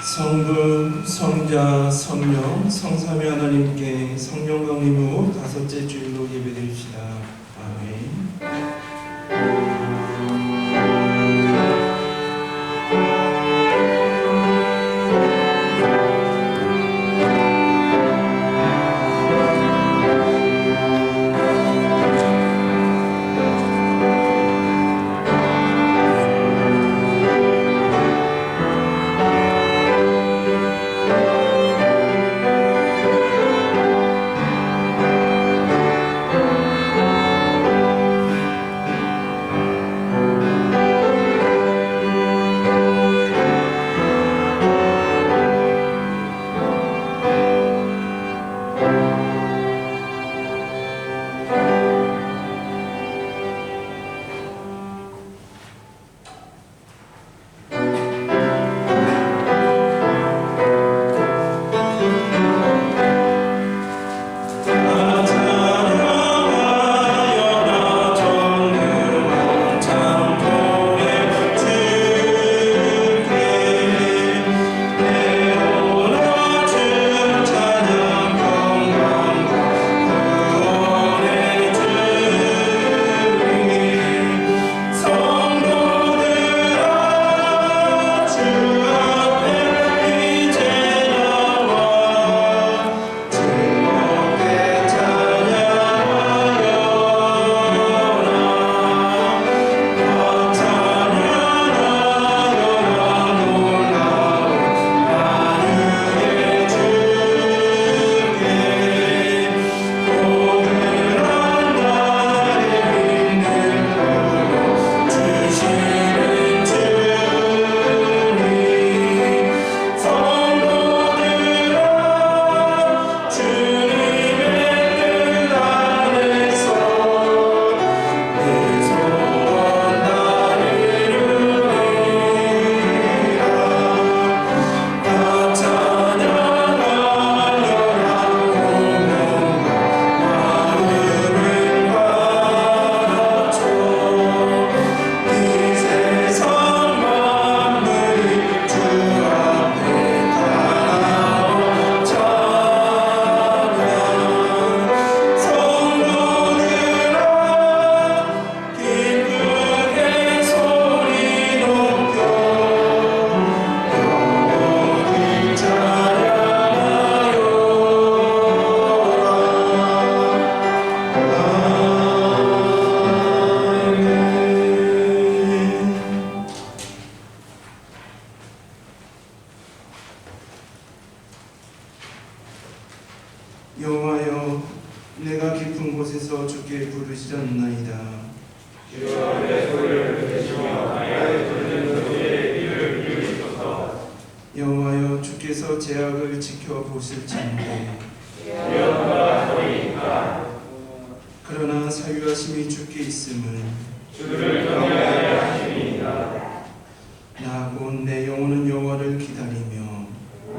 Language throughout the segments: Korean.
성부, 성자, 성령, 성삼위 하나님께 성령과 의무 다섯째 주일로 예배드립시다. 아멘. 여호와여, 내가 깊은 곳에서 주께 부르짖었나이다. 주여, 내 소리를 들으시며 나의 들리는 소리에 귀를 기울이소서. 여호와여, 주께서 제 악을 지켜보실진대. 주여, 소리이까. 그러나 사유하심이 주께 있음은 주를 경외하게 하심이니이다. 나 곧 내 영혼은 여호와를 기다리며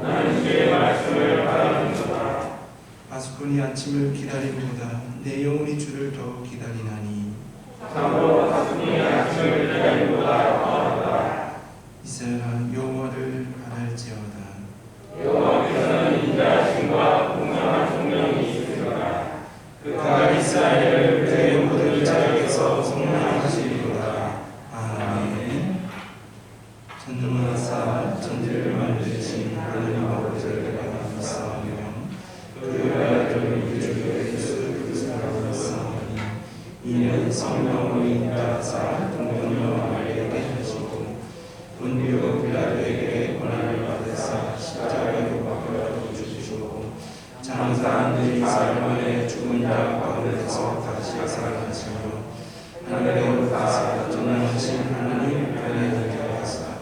나는 주의 말씀을 바라는도다. 아수꾼이 아침을 기다림보다 내 영혼이 주를 더 기다리나니 참으로 아수꾼이 아침을 기다림보다 더하다. 이스라엘아, 여호와를 바랄지어다. 여호와께서는 인자하심과 공정한 성령이 있으리라. 그가 이스라엘을 그의 모든 자에게서 성령하시리로다. 아멘. 전능하사 천지를 만드신 하나님 아버지를 감사하며 그의 아들 우리 주 예수 그리스도를 믿사오니 이는 성령으로 인도하사 동정녀 마리아에게 하시고 본디오 빌라도에게 고난을 받으사 십자가에 못 박혀 죽으시고 장사한 네 사흘 만에 죽은 자 가운데서 다시 살아나시며 하늘에 올라가사 전능하신 하나님 편에 앉아계시다가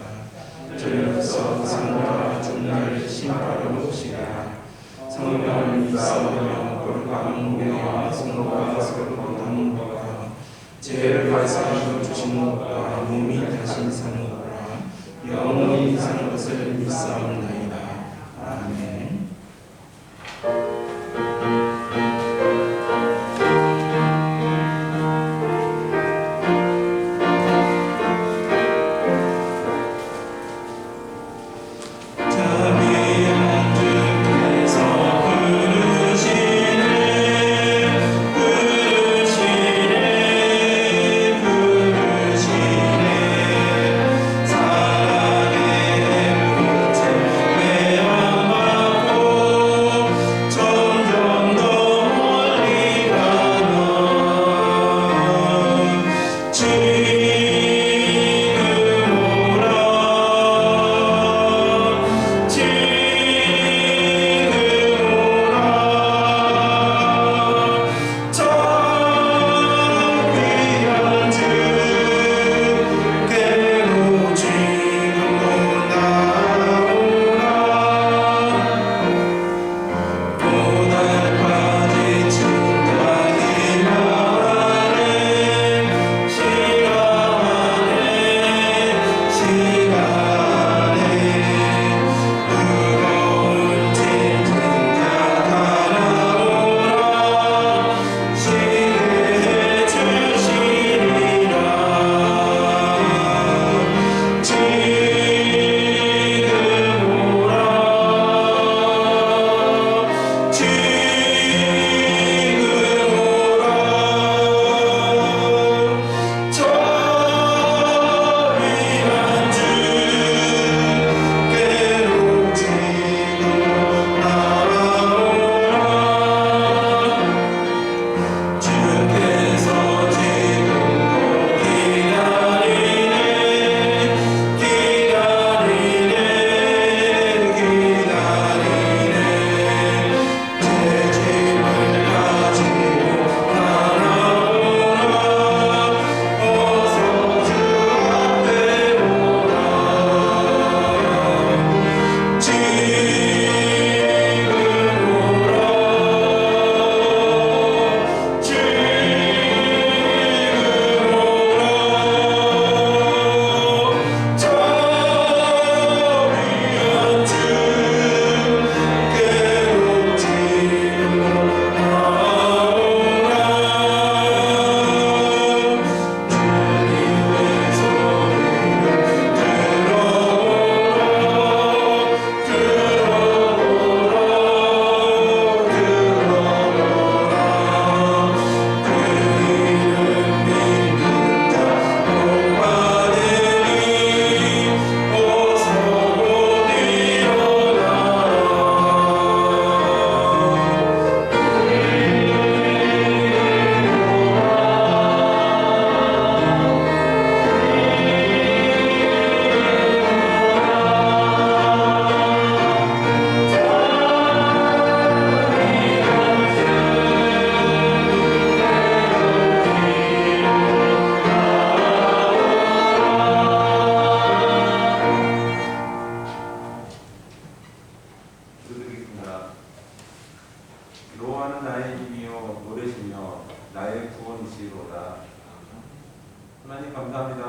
저녁에서 산과 중날 심판하러 오시리라. 성령을 믿사오며 거룩한 공회와 성도가 서로 담음과 죄를 발사하여 주신 것과 몸이 다시 사는 것과 영원히 사는 것을 믿사옵나이다. 아멘. 자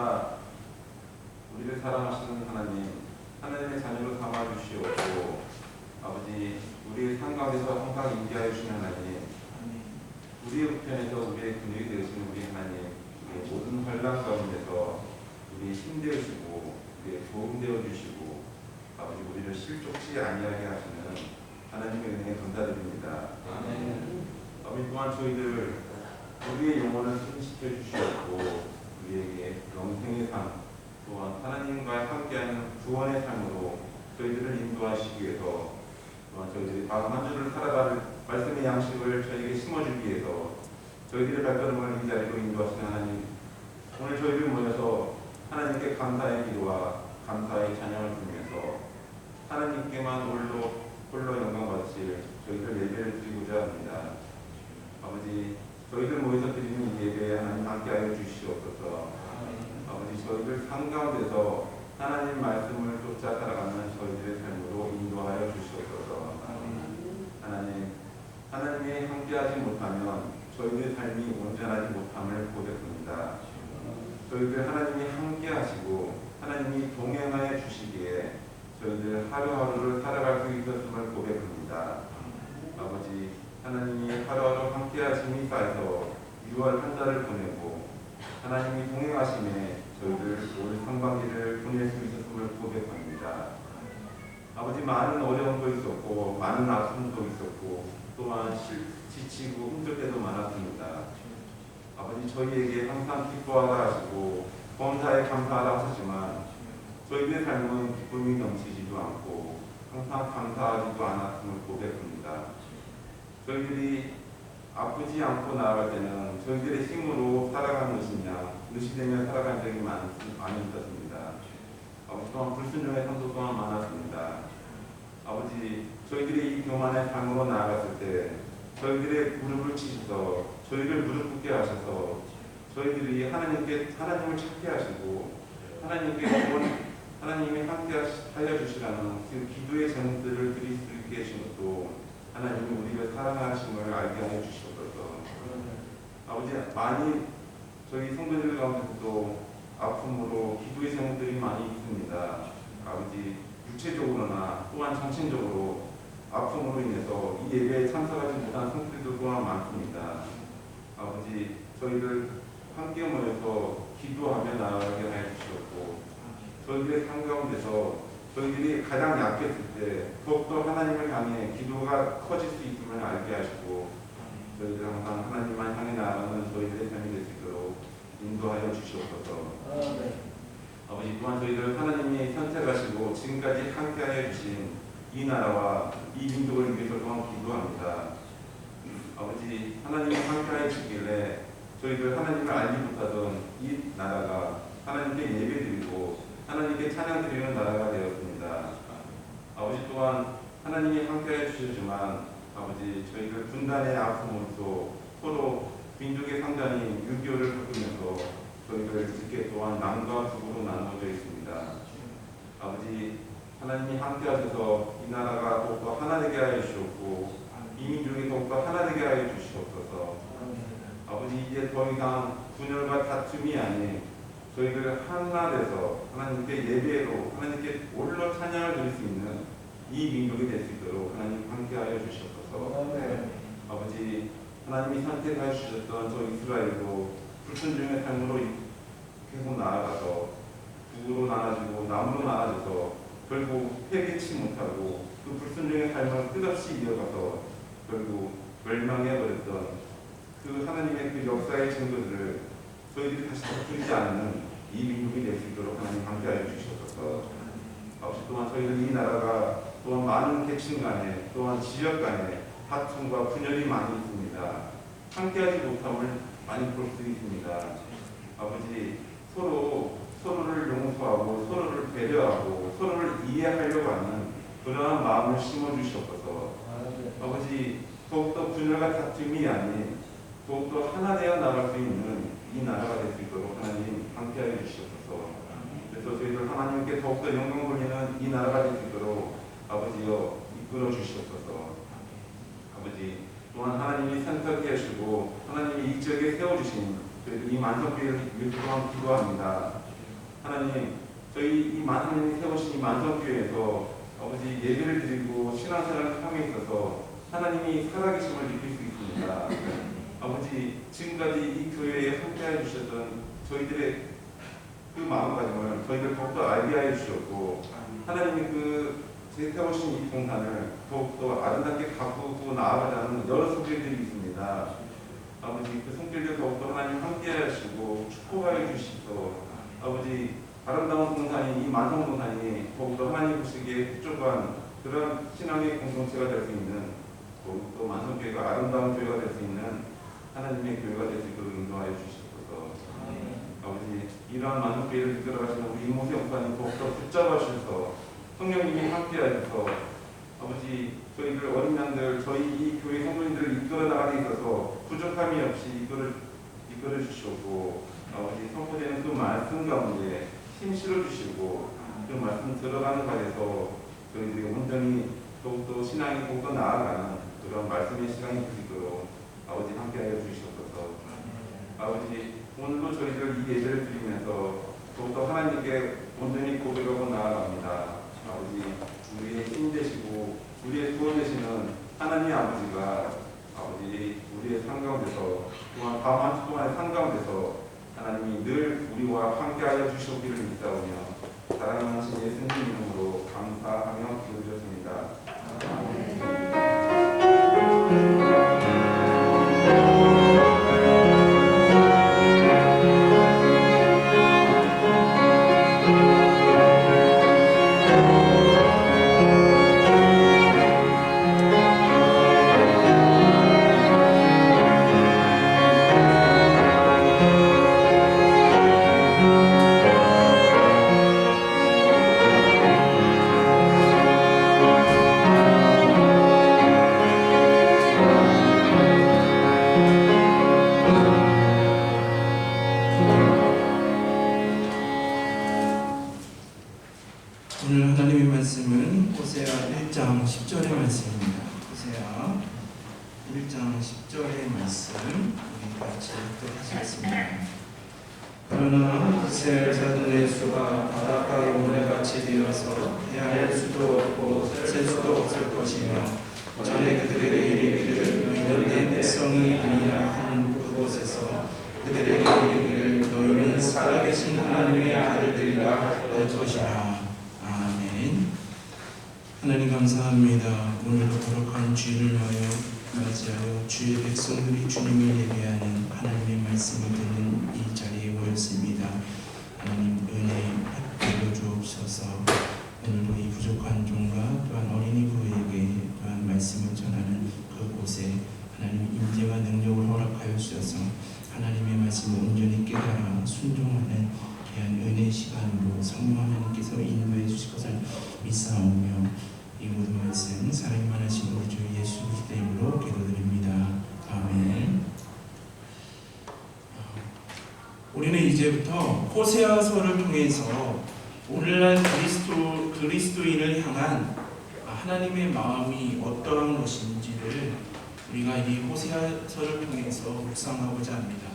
무엇보다 우리를 사랑하시는 하나님의 자녀로 삼아 주시옵고, 아버지 우리의 삶 가운데서 항상 인도하여 주시는 하나님, 우리의 편에서 우리의 근육이 되시는 우리 하나님, 우리의 모든 환난 가운데서 우리의 힘 되어주시고 우리의 도움 되어주시고, 아버지 우리를 실족치 아니하게 하시는 하나님의 은혜에 감사드립니다. 아버지 또한 저희들 우리의 영혼을 승시켜 주시었고, 우리에게 영생의 삶, 또한 하나님과 함께하는 구원의 삶으로 저희들을 인도하시기 위해서, 또한 저희들이 다음 한 주를 살아갈 말씀의 양식을 저희에게 심어주기 위해서 저희들의 발걸음을 이 자리로 인도하시는 하나님, 오늘 저희들 모여서 하나님께 감사의 기도와 감사의 찬양을 드리면서 하나님께만 홀로 영광 받으실 저희들 예배를 드리고자 합니다. 아버지 저희들 모여서 드리는 이 예배에 하나님 함께하여 주시옵소서. 아버지 저희들 삶 가운데서 하나님 말씀을 쫓아 살아가는 저희들의 삶으로 인도하여 주시옵소서. 하나님이 함께하지 못하면 저희들의 삶이 온전하지 못함을 고백합니다. 저희들 하나님이 함께하시고 하나님이 동행하여 주시기에 저희들 하루하루를 살아갈 수 있었음을 고백합니다. 아버지 하나님이 하루하루 함께하심이 쌓여서 6월 한 달을 보내고 하나님이 동행하심에 저희들 올 상반기를 보낼 수 있었음을 고백합니다. 아버지 많은 어려움도 있었고 많은 아픔도 있었고 또한 지치고 힘들 때도 많았습니다. 아버지 저희에게 항상 기뻐하라 하시고 범사에 감사하라 하시지만 저희들의 삶은 기쁨이 넘치지도 않고 항상 감사하지도 않았음을 고백합니다. 저희들이 아프지 않고 나아갈 때는 저희들의 힘으로 살아가는 것이냐 의시되며 살아간 적이 많이 있었습니다. 아버지 또한 불순종의 삶도 또한 많았습니다. 아버지 저희들이 이 교만의 삶으로 나아갔을 때 저희들의 무릎을 치셔서 저희를 무릎 꿇게 하셔서 저희들이 하나님을 찾게 하시고 하나님이 함께 하여 주시라는 그 기도의 제목들을 드릴 수 있게 해주신 것도 하나님이 우리를 사랑하심을 알게 하여 주시옵소서. 아버지 많이 저희 성도들 가운데서도 아픔으로 기도의 제목들이 많이 있습니다. 아버지 육체적으로나 또한 정신적으로 아픔으로 인해서 이 예배에 참석하지 못한 성도들도 또한 많습니다. 아버지 저희를 함께 모여서 기도하며 나아가게 하여 주시옵고 저희들의 삶 가운데서 저희들이 가장 약했을 때 더욱더 하나님을 향해 기도가 커질 수 있음을 알게 하시고 저희들 항상 하나님만 향해 나아가는 저희들의 삶이 될 수 있도록 인도하여 주시옵소서. 아버지 또한 저희들 하나님이 선택하시고 지금까지 함께하여 주신 이 나라와 이 민족을 위해서 또한 기도합니다. 아버지 하나님이 함께하여 주시길래 저희들 하나님을 알지 못하던 이 나라가 하나님께 예배드리고 하나님께 찬양드리는 나라가 되었습니다. 아버지 또한 하나님이 함께해 주셨지만 아버지 저희들 분단의 아픔으로 서로 민족의 상단이 6.25를 겪으면서 저희들 이렇게 또한 남과 북으로 나누어져 있습니다. 아버지 하나님이 함께하셔서 이 나라가 더욱더 하나 되게 하여 주셨고 이 민족이 더욱더 하나 되게 하여 주시옵소서. 아버지 이제 더 이상 분열과 다툼이 아닌 저희들 하나 돼서 하나님께 예배로 하나님께 올로 찬양을 드릴 수 있는 이 민족이 될 수 있도록 하나님 함께하여 주시옵소서. 아버지 하나님이 선택하여 주셨던 저 이스라엘도 불순종의 삶으로 계속 나아가서 북으로 나눠지고 남으로 나눠져서 결국 회개치 못하고 그 불순종의 삶을 끝없이 이어가서 결국 멸망해버렸던 그 하나님의 그 역사의 증거들을 저희들이 다시 덮지 않는 이 민족이 될 수 있도록 하나님 함께하여 주시옵소서. 아버지 또한 저희들 이 나라가 또한 많은 계층 간에 또한 지역 간에 다툼과 분열이 많이 있습니다. 함께하지 못함을 많이 볼 수 있습니다. 아버지 서로를 용서하고 서로를 배려하고 서로를 이해하려고 하는 그러한 마음을 심어주시옵소서. 아버지 더욱더 분열과 다툼이 아닌 더욱더 하나 되어 나갈 수 있는 이 나라가 될 수 있도록 하나님 함께하여 주시옵소서. 그래서 저희들 하나님께 더욱더 영광 돌리는 이 나라가 될 수 있도록 아버지여 이끌어 주시옵소서. 아버지 또한 하나님이 선택해 주시고 하나님이 이 지역에 세워주신 저희들 이 만성교회를 위해서 또한 기도합니다. 하나님 저희 이 하나님이 세우신 이 만성교회에서 아버지 예배를 드리고 신앙생활을 함에 있어서 하나님이 살아계심을 느낄 수 있습니다. 아버지 지금까지 이 교회에 함께해 주셨던 저희들의 그 마음가짐을 저희들 더욱더 알게 하여 주셨고 하나님이 그 세우신 이 공간을 더욱더 아름답게 가꾸고 나아가자는 여러 손길들이 있습니다. 아버지 그 손길들 더욱더 하나님 함께 하시고 축복하여 주시고 아버지 아름다운 동산이 이 만성 동산이 더욱더 하나님 보시기에 흡족한 그런 신앙의 공동체가 될 수 있는 더욱더 만성교회가 아름다운 교회가 될 수 있는 하나님의 교회가 될 수 있도록 인도하여 주시옵소서. 아버지 이러한 만성교회를 이끌어가시는 우리 이모세 목사님 더욱더 붙잡아 주셔서 성령님이 함께 하셔서 아버지 저희들 어린 양들 저희 이 교회 성도님들을 이끌어 나가는 데 있어서 부족함이 없이 이끌어 주시고 아버지 선포되는 그 말씀 가운데 힘 실어 주시고 그 말씀 들어가는 과정에서 저희들이 온전히 더욱더 신앙이 더욱더 나아가는 그런 말씀의 시간이 되도록 아버지 함께하여 주시옵소서. 아버지 오늘도 저희들 이 예배를 드리면서 더욱더 하나님께 온전히 고백하고 나아갑니다. 아버지 우리의 힘 되시고 우리의 구원 되시는 하나님 아버지가 아버지 우리의 삶 가운데서 또한 밤 한 주 동안의 삶 가운데서 하나님이 늘 우리와 함께하여 주시옵기를 믿사오며 사랑하는 예수님 이름으로 감사하며 기도드렸습니다. 오늘 하나님의 말씀은 호세아 1장 10절의 말씀입니다. 호세아 1장 10절의 말씀 우리 같이 읽도록하시겠습니다. 그러나 이스라엘 자손의 수가 바닷가의 모래같이 되어서 헤아릴 수도 없고 셀 수도 없을 것이며 전에 그들에게 이르기를 너희는 내 백성이 아니라 하는 그곳에서 그들에게 이르기를 너희는 살아계신 하나님의 아들들이라 할 것이라. 아멘. 하나님 감사합니다. 오늘도 거룩한 주일을 위하여 맞이하여 주의 백성들이 주님을 예배하는 하나님의 말씀을 듣는 이 자리에 모였습니다. 하나님 은혜 베풀어 주옵소서. 오늘도 이 부족한 종과 또한 어린이 부에게 또한 말씀을 전하는 그곳에 하나님 임재와 능력을 허락하여 주셔서 하나님의 말씀을 온전히 깨달아 순종하는 귀한 은혜의 시간으로 성령 하나님께서 인도해 주실 것을 믿사오며 이 모든 말씀 사랑만 하신 우리 주 예수 그리스도 이름으로 기도드립니다. 아멘. 우리는 이제부터 호세아서를 통해서 오늘날 그리스도인을 향한 하나님의 마음이 어떠한 것인지를 우리가 이 호세아서를 통해서 묵상하고자 합니다.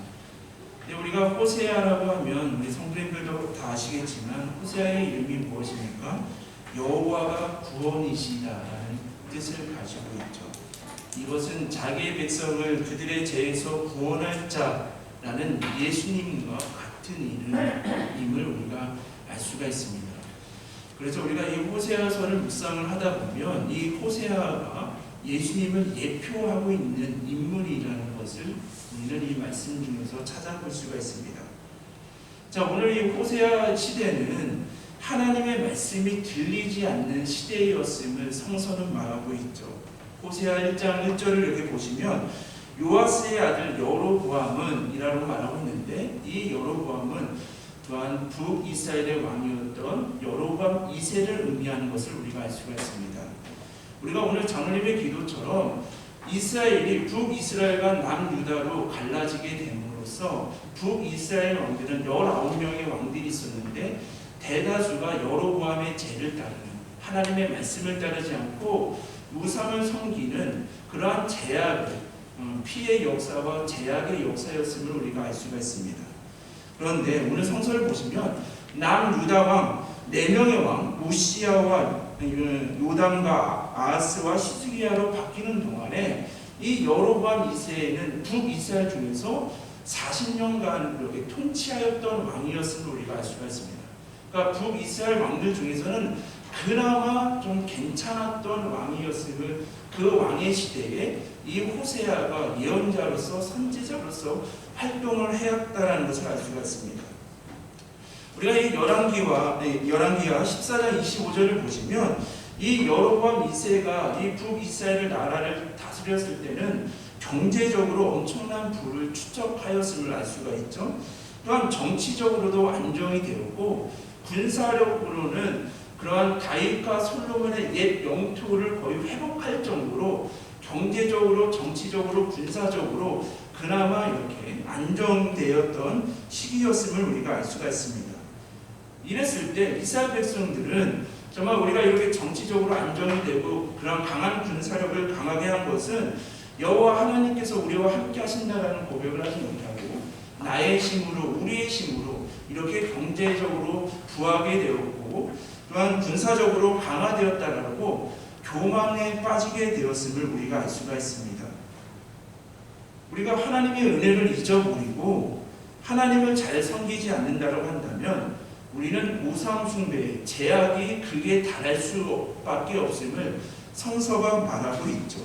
우리가 호세아라고 하면 우리 성도님들도 다 아시겠지만 호세아의 이름이 무엇입니까? 여호와가 구원이시다라는 뜻을 가지고 있죠. 이것은 자기의 백성을 그들의 죄에서 구원할 자라는 예수님과 같은 이름임을 우리가 알 수가 있습니다. 그래서 우리가 이 호세아서를 묵상을 하다 보면 이 호세아가 예수님을 예표하고 있는 인물이라는 것을 우리는 이 말씀 중에서 찾아볼 수가 있습니다. 자, 오늘 이 호세아 시대는 하나님의 말씀이 들리지 않는 시대였음을 성서는 말하고 있죠. 호세아 1장 1절을 이렇게 보시면 요아스의 아들 여로보암은 이라고 말하고 있는데 이 여로보암은 또한 북이스라엘의 왕이었던 여로보암 2세를 의미하는 것을 우리가 알 수가 있습니다. 우리가 오늘 장로님의 기도처럼 이스라엘이 북이스라엘과 남유다로 갈라지게 됨으로써 북이스라엘 왕들은 19명의 왕들이 있었는데 대다수가 여로보암의 죄를 따르는 하나님의 말씀을 따르지 않고 우상을 섬기는 그러한 제약을 피해 역사와 제약의 역사였음을 우리가 알 수가 있습니다. 그런데 오늘 성서를 보시면 남유다 왕 4명의 왕 우시야와 요담과 아하스와 시즈기야로 바뀌는 동안에 이 여로보암 2세는 북이스라엘 중에서 40년간 이렇게 통치하였던 왕이었음을 우리가 알 수가 있습니다. 그러니까 북이스라엘 왕들 중에서는 그나마 좀 괜찮았던 왕이었음을 그 왕의 시대에 이 호세아가 예언자로서 선지자로서 활동을 해왔다는 것을 알 수가 있습니다. 우리가 이 열왕기와 14장 25절을 보시면 이 여로보암 2세가 이 북이스라엘 나라를 다스렸을 때는 경제적으로 엄청난 부를 축적하였음을 알 수가 있죠. 또한 정치적으로도 안정이 되었고 군사력으로는 그러한 다윗과 솔로몬의 옛 영토를 거의 회복할 정도로 경제적으로, 정치적으로, 군사적으로 그나마 이렇게 안정되었던 시기였음을 우리가 알 수가 있습니다. 이랬을 때 이스라엘 백성들은 정말 우리가 이렇게 정치적으로 안정이 되고 그런 강한 군사력을 강하게 한 것은 여호와 하나님께서 우리와 함께 하신다라는 고백을 하지 못하고 나의 힘으로, 우리의 힘으로 이렇게 경제적으로 부하게 되었고 또한 군사적으로 강화되었다라고 교만에 빠지게 되었음을 우리가 알 수가 있습니다. 우리가 하나님의 은혜를 잊어버리고 하나님을 잘 섬기지 않는다고 한다면 우리는 우상 숭배에 제약이 극에 달할 수밖에 없음을 성서가 말하고 있죠.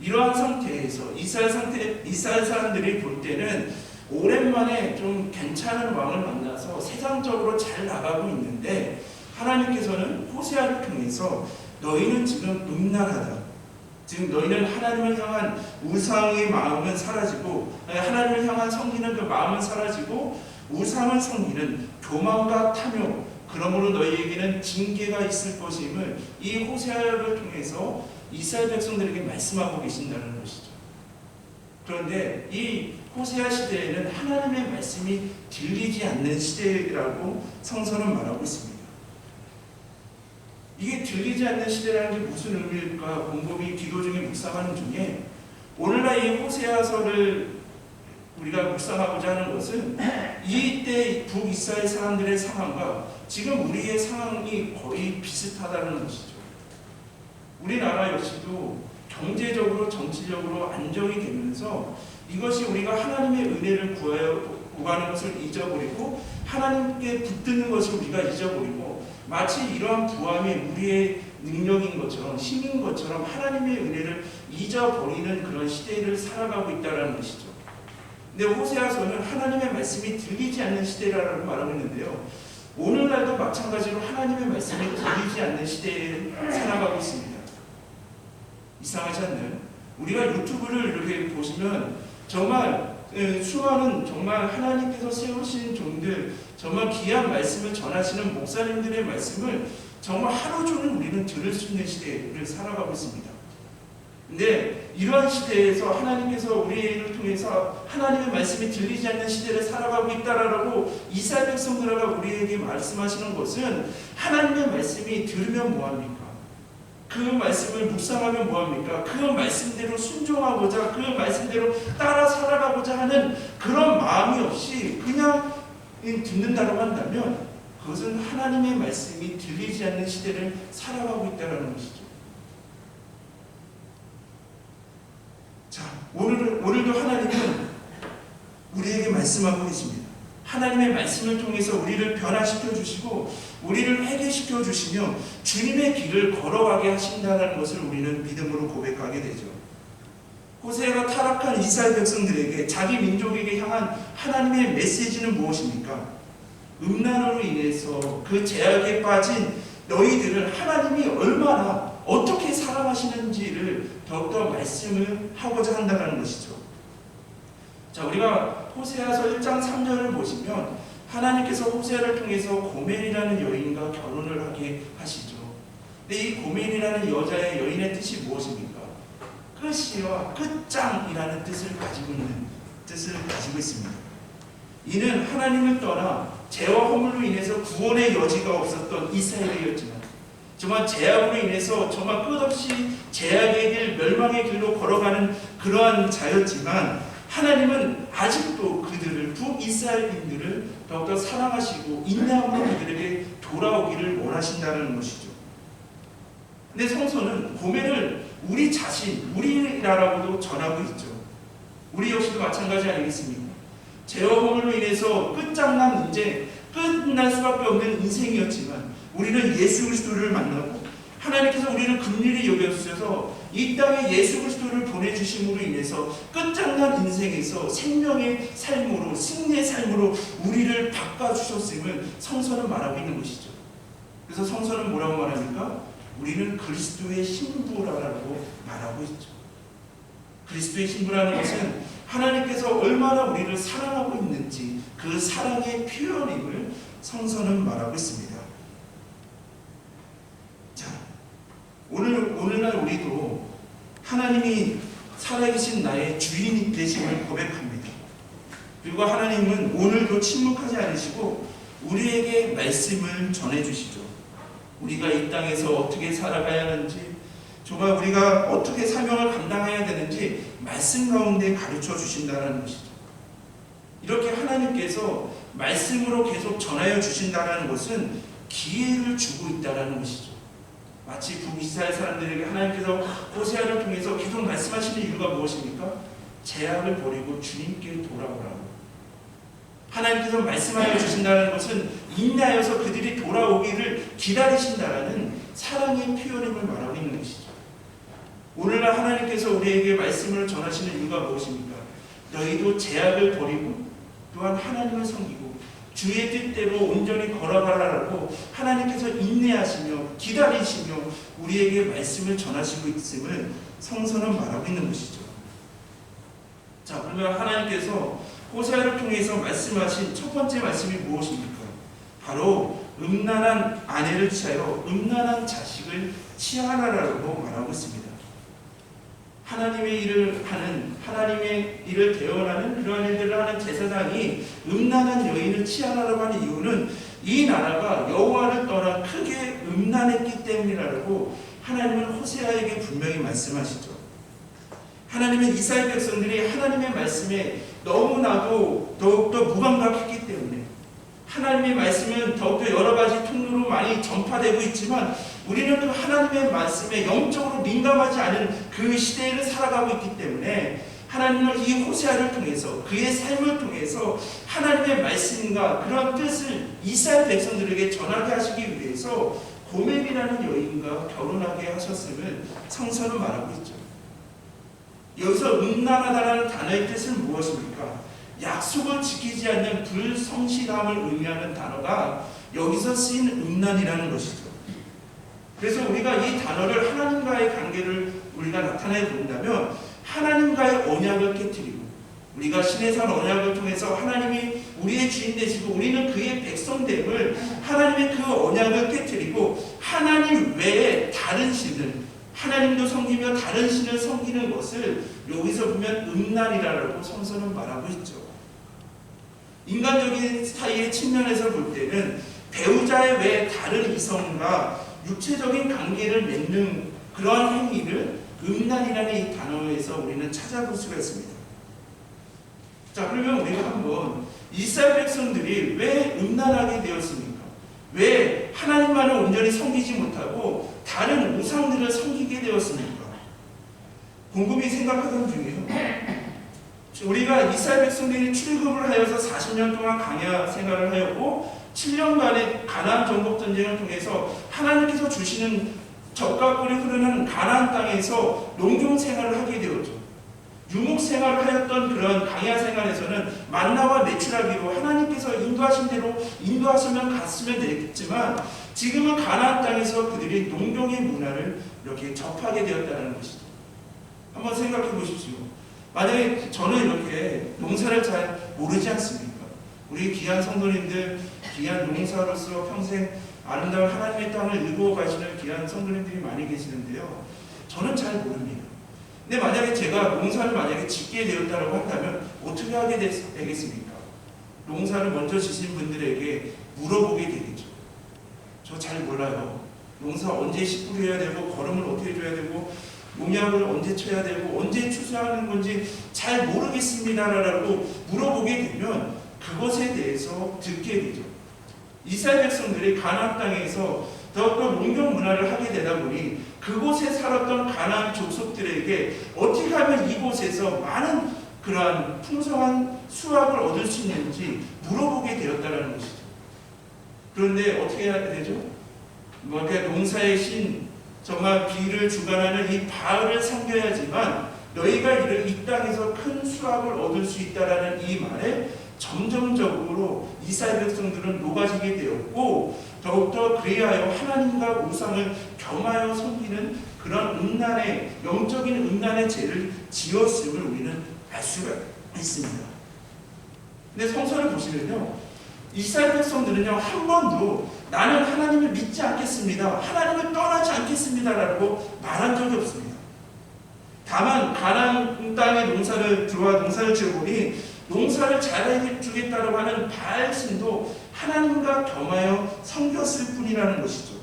이러한 상태에서 이스라엘 사람들이 볼 때는 오랜만에 좀 괜찮은 왕을 만나서 세상적으로 잘 나가고 있는데 하나님께서는 호세아를 통해서 너희는 지금 음란하다. 지금 너희는 하나님을 향한 우상의 마음은 사라지고 하나님을 향한 섬기는 그 마음은 사라지고 우상을 섬기는 교만과 탐욕, 그러므로 너희에게는 징계가 있을 것임을 이 호세아를 통해서 이스라엘 백성들에게 말씀하고 계신다는 것이죠. 그런데 이 호세아 시대에는 하나님의 말씀이 들리지 않는 시대라고 성서는 말하고 있습니다. 이게 들리지 않는 시대라는 게 무슨 의미일까? 곰곰이 기도 중에 묵상하는 중에 오늘날 이 호세아서를 우리가 묵상하고자 하는 것은 이때 북이스라엘 사람들의 상황과 지금 우리의 상황이 거의 비슷하다는 것이죠. 우리나라 역시도 경제적으로 정치적으로 안정이 되면서 이것이 우리가 하나님의 은혜를 구하는 것을 잊어버리고 하나님께 붙드는 것을 우리가 잊어버리고 마치 이러한 부함이 우리의 능력인 것처럼 힘인 것처럼 하나님의 은혜를 잊어버리는 그런 시대를 살아가고 있다는 것이죠. 근데 호세아서는 하나님의 말씀이 들리지 않는 시대라고 말하고 있는데요. 오늘날도 마찬가지로 하나님의 말씀이 들리지 않는 시대에 살아가고 있습니다. 이상하지 않나요? 우리가 유튜브를 이렇게 보시면 정말 수많은 정말 하나님께서 세우신 종들, 정말 귀한 말씀을 전하시는 목사님들의 말씀을 정말 하루 종일 우리는 들을 수 있는 시대를 살아가고 있습니다. 근데 이러한 시대에서 하나님께서 우리를 통해서 하나님의 말씀이 들리지 않는 시대를 살아가고 있다라고 이스라엘 백성들과 우리에게 말씀하시는 것은 하나님의 말씀이 들으면 뭐합니까? 그 말씀을 묵상하면 뭐합니까? 그 말씀대로 순종하고자 그 말씀대로 따라 살아가고자 하는 그런 마음이 없이 그냥 듣는다고 한다면 그것은 하나님의 말씀이 들리지 않는 시대를 살아가고 있다는 것이죠. 자, 오늘도 하나님은 우리에게 말씀하고 계십니다. 하나님의 말씀을 통해서 우리를 변화시켜 주시고 우리를 회개시켜 주시며 주님의 길을 걸어가게 하신다는 것을 우리는 믿음으로 고백하게 되죠. 호세아가 타락한 이스라엘 백성들에게 자기 민족에게 향한 하나님의 메시지는 무엇입니까? 음란으로 인해서 그 제약에 빠진 너희들을 하나님이 얼마나 어떻게 사랑하시는지를 더욱더 말씀을 하고자 한다는 것이죠. 자, 우리가 호세아서 1장 3절을 보시면 하나님께서 호세아를 통해서 고멜이라는 여인과 결혼을 하게 하시죠. 근데 이 고멜이라는 여인의 뜻이 무엇입니까? 끝이와 끝장이라는 뜻을 가지고 있습니다. 이는 하나님을 떠나 죄와 허물로 인해서 구원의 여지가 없었던 이스라엘이었지만 정말 죄악으로 인해서 정말 끝없이 죄악의 길, 멸망의 길로 걸어가는 그러한 자였지만 하나님은 아직도 그들을 이스라엘인들을 더욱더 사랑하시고 인내함으로 그들에게 돌아오기를 원하신다는 것이죠. 근데 성서는 고멜을 우리 자신, 우리라고도 전하고 있죠. 우리 역시도 마찬가지 아니겠습니까? 죄와 허물로 인해서 끝장난 인생, 끝날 수밖에 없는 인생이었지만 우리는 예수 그리스도를 만나고 하나님께서 우리를 긍휼히 여겨주셔서 이 땅에 예수 그리스도를 보내주심으로 인해서 끝장난 인생에서 생명의 삶으로, 승리의 삶으로 우리를 바꿔주셨음을 성서는 말하고 있는 것이죠. 그래서 성서는 뭐라고 말합니까? 우리는 그리스도의 신부라고 말하고 있죠. 그리스도의 신부라는 것은 하나님께서 얼마나 우리를 사랑하고 있는지 그 사랑의 표현임을 성서는 말하고 있습니다. 자, 오늘날 우리도 하나님이 살아계신 나의 주인이 되심을 고백합니다. 그리고 하나님은 오늘도 침묵하지 않으시고 우리에게 말씀을 전해주시죠. 우리가 이 땅에서 어떻게 살아가야 하는지, 정말 우리가 어떻게 사명을 감당해야 되는지 말씀 가운데 가르쳐 주신다는 것이죠. 이렇게 하나님께서 말씀으로 계속 전하여 주신다는 것은 기회를 주고 있다는 것이죠. 마치 북이스라엘 사람들에게 하나님께서 호세아를 통해서 계속 말씀하시는 이유가 무엇입니까? 죄악을 버리고 주님께 돌아오라고. 하나님께서 말씀하여 주신다는 것은 인내하여서 그들이 돌아오기를 기다리신다는 사랑의 표현임을 말하고 있는 것이죠. 오늘날 하나님께서 우리에게 말씀을 전하시는 이유가 무엇입니까? 너희도 죄악을 버리고 또한 하나님을 섬기고 주의 뜻대로 온전히 걸어가라라고 하나님께서 인내하시며 기다리시며 우리에게 말씀을 전하시고 있음을 성서는 말하고 있는 것이죠. 자, 그러면 하나님께서 호세아를 통해서 말씀하신 첫 번째 말씀이 무엇입니까? 바로 음란한 아내를 취하여 음란한 자식을 취하라라고 말하고 있습니다. 하나님의 일을 대언하는 그러한 일들을 하는 제사장이 음란한 여인을 취하라고 하는 이유는 이 나라가 여호와를 떠나 크게 음란했기 때문이라고 하나님은 호세아에게 분명히 말씀하시죠. 하나님은 이스라엘 백성들이 하나님의 말씀에 너무나도 더욱더 무감각했기 때문에 하나님의 말씀은 더욱더 여러 가지 통로로 많이 전파되고 있지만 우리는 그 하나님의 말씀에 영적으로 민감하지 않은 그 시대를 살아가고 있기 때문에 하나님은 이 호세아를 통해서 그의 삶을 통해서 하나님의 말씀과 그런 뜻을 이스라엘 백성들에게 전하게 하시기 위해서 고멜이라는 여인과 결혼하게 하셨음을 성서는 말하고 있죠. 여기서 음란하다라는 단어의 뜻은 무엇입니까? 약속을 지키지 않는 불성실함을 의미하는 단어가 여기서 쓰인 음란이라는 것이죠. 그래서 우리가 이 단어를 하나님과의 관계를 우리가 나타내 본다면 하나님과의 언약을 깨트리고 우리가 신해산 언약을 통해서 하나님이 우리의 주인 되시고 우리는 그의 백성됨을 하나님의 그 언약을 깨트리고 하나님 외에 다른 신을 하나님도 섬기며 다른 신을 섬기는 것을 여기서 보면 음란이라고 성서는 말하고 있죠. 인간적인 사이의 측면에서 볼 때는 배우자의 외에 다른 이성과 육체적인 관계를 맺는 그러한 행위를 음란이라는 이 단어에서 우리는 찾아볼 수가 있습니다. 자, 그러면 우리가 한번 이스라엘 백성들이 왜 음란하게 되었습니까? 왜 하나님만을 온전히 섬기지 못하고 다른 우상들을 섬기게 되었습니까? 곰곰이 생각하던 중에요. 우리가 이스라엘 백성들이 출애굽을 하여서 40년 동안 광야 생활을 하였고 7년간의 가나안 정복 전쟁을 통해서 하나님께서 주시는 젖과 꿀이 흐르는 가나안 땅에서 농경 생활을 하게 되었죠. 유목 생활을 하였던 그런 광야 생활에서는 만나와 메추라기로 하나님께서 인도하신 대로 인도하시면 갔으면 되겠지만 지금은 가나안 땅에서 그들이 농경의 문화를 이렇게 접하게 되었다는 것이죠. 한번 생각해 보십시오. 만약에 저는 이렇게 농사를 잘 모르지 않습니까? 우리 귀한 성도님들, 귀한 농사로서 평생 아름다운 하나님의 땅을 일구어 가시는 귀한 성도님들이 많이 계시는데요. 저는 잘 모릅니다. 근데 만약에 제가 농사를 만약에 짓게 되었다고 한다면 어떻게 하게 되겠습니까? 농사를 먼저 지신 분들에게 물어보게 되겠죠. 저 잘 몰라요. 농사 언제 씨뿌려야 되고 거름을 어떻게 줘야 되고 농약을 언제 쳐야 되고 언제 추수하는 건지 잘 모르겠습니다라고 물어보게 되면 그것에 대해서 듣게 되죠. 이스라엘 백성들이 가나안 땅에서 더욱더 농경 문화를 하게 되다 보니 그곳에 살았던 가나안 족속들에게 어떻게 하면 이곳에서 많은 그러한 풍성한 수확을 얻을 수 있는지 물어보게 되었다는 것이죠. 그런데 어떻게 해야 되죠? 농사의 신, 정말 비를 주관하는 이 바알을 섬겨야지만 너희가 이 땅에서 큰 수확을 얻을 수 있다라는 이 말에 점점적으로 이스라엘 백성들은 녹아지게 되었고 더욱더 그리하여 하나님과 우상을 겸하여 섬기는 그런 음란의 영적인 음란의 죄를 지었음을 우리는 알 수가 있습니다. 근데 성서를 보시면요, 이스라엘 백성들은요 한 번도 나는 하나님을 믿지 않겠습니다, 하나님을 떠나지 않겠습니다라고 말한 적이 없습니다. 다만 가나안 땅에 농사를 들어와 농사를 지어보니 농사를 잘해주겠다고 하는 바알 신도 하나님과 겸하여 섬겼을 뿐이라는 것이죠.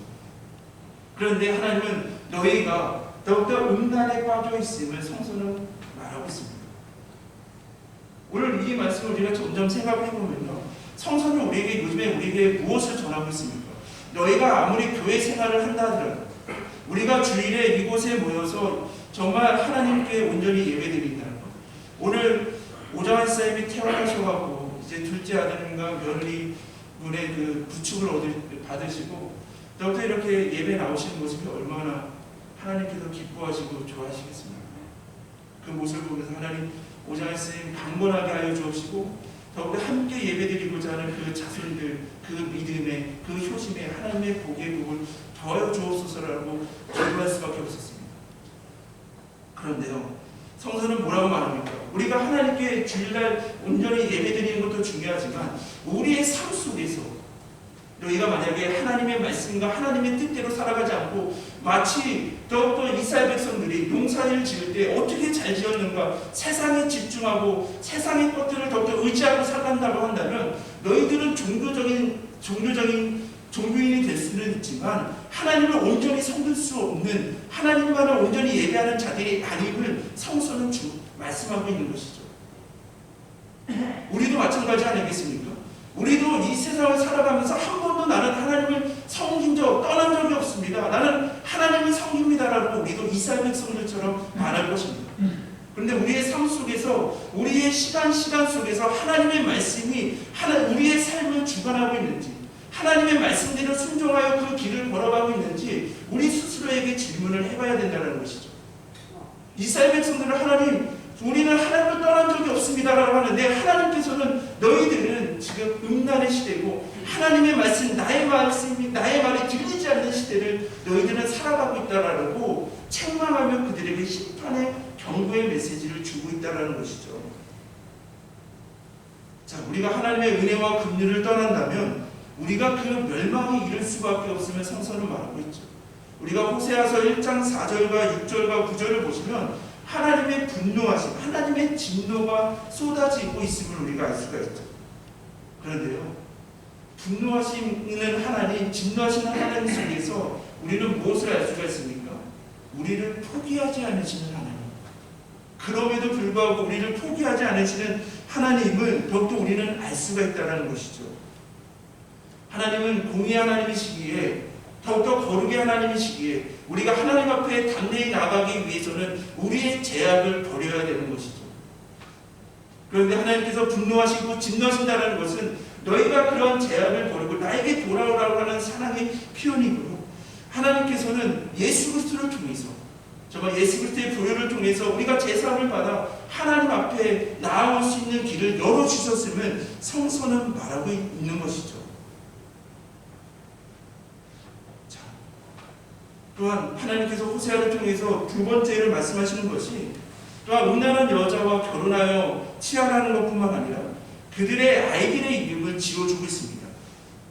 그런데 하나님은 너희가 더욱더 음란에 빠져 있음을 성서는 말하고 있습니다. 오늘 이 말씀을 우리가 점점 생각해 보면요, 성서는 우리에게 요즘에 우리에게 무엇을 전하고 있습니까? 너희가 아무리 교회 생활을 한다 하더라도 우리가 주일에 이곳에 모여서 정말 하나님께 온전히 예배드린다는 것. 오늘 오정환 사님이 태어나셔가지고 이제 둘째 아들과 며느리 분의 그 부축을 받으시고 더욱더 이렇게 예배 나오시는 모습이 얼마나 하나님께서 기뻐하시고 좋아하시겠습니까? 그 모습을 보면서 하나님 오정환 사님 강건하게 하여 주옵시고 더욱더 함께 예배드리고자 하는 그 자손들, 그 믿음의, 그 효심의 하나님의 복의 복을 더하여 주옵소서라고 기도할 수밖에 없었습니다. 그런데요, 성서는 뭐라고 말합니까? 우리가 하나님께 주일날 온전히 예배드리는 것도 중요하지만 우리의 삶 속에서 너희가 만약에 하나님의 말씀과 하나님의 뜻대로 살아가지 않고 마치 더욱더 이스라엘 백성들이 농사를 지을 때 어떻게 잘 지었는가 세상에 집중하고 세상의 것들을 더욱더 의지하고 살아간다고 한다면 너희들은 종교인이 될 수는 있지만 하나님을 온전히 섬길 수 없는, 하나님만을 온전히 예배하는 자들이 아님을 성서는 말씀하고 있는 것이죠. 우리도 마찬가지 아니겠습니까? 우리도 이 세상을 살아가면서 한 번도 나는 하나님을 섬긴 적, 떠난 적이 없습니다, 나는 하나님을 섬깁니다라고 우리도 이스라엘 백성들처럼 말할 것입니다. 그런데 우리의 삶 속에서, 우리의 시간 속에서 하나님의 말씀이 우리의 삶을 주관하고 있는지, 하나님의 말씀대로 순종하여 그 길을 걸어가고 있는지 우리 스스로에게 질문을 해봐야 된다는 것이죠. 이스라엘 백성들은 우리는 하나님을 떠난 적이 없습니다라고 하는데 하나님께서는 너희들은 지금 음란의 시대고 하나님의 말씀, 나의 말이 들리지 않는 시대를 너희들은 살아가고 있다라고 책망하며 그들에게 심판의 경고의 메시지를 주고 있다는 것이죠. 자, 우리가 하나님의 은혜와 긍휼을 떠난다면 우리가 그 멸망에 이를 수밖에 없음을 성서는 말하고 있죠. 우리가 호세아서 1장 4절과 6절과 9절을 보시면 하나님의 분노하심, 하나님의 진노가 쏟아지고 있음을 우리가 알 수가 있죠. 그런데요, 분노하시는 하나님, 진노하시는 하나님 속에서 우리는 무엇을 알 수가 있습니까? 우리를 포기하지 않으시는 하나님. 그럼에도 불구하고 우리를 포기하지 않으시는 하나님을 더욱더 우리는 알 수가 있다는 것이죠. 하나님은 공의 하나님이시기에, 더욱더 거룩의 하나님이시기에 우리가 하나님 앞에 담대히 나가기 위해서는 우리의 죄악을 버려야 되는 것이죠. 그런데 하나님께서 분노하시고 진노하신다는 것은 너희가 그런 죄악을 버리고 나에게 돌아오라고 하는 사랑의 표현이므로 하나님께서는 예수 그리스도를 통해서, 정말 예수 그리스도의 보혈을 통해서 우리가 제사함을 받아 하나님 앞에 나아올 수 있는 길을 열어주셨음을 성서는 말하고 있는 것이죠. 또한 하나님께서 호세아를 통해서 두 번째를 말씀하시는 것이 또한 음란한 여자와 결혼하여 치하라는 것뿐만 아니라 그들의 아이들의 이름을 지어주고 있습니다.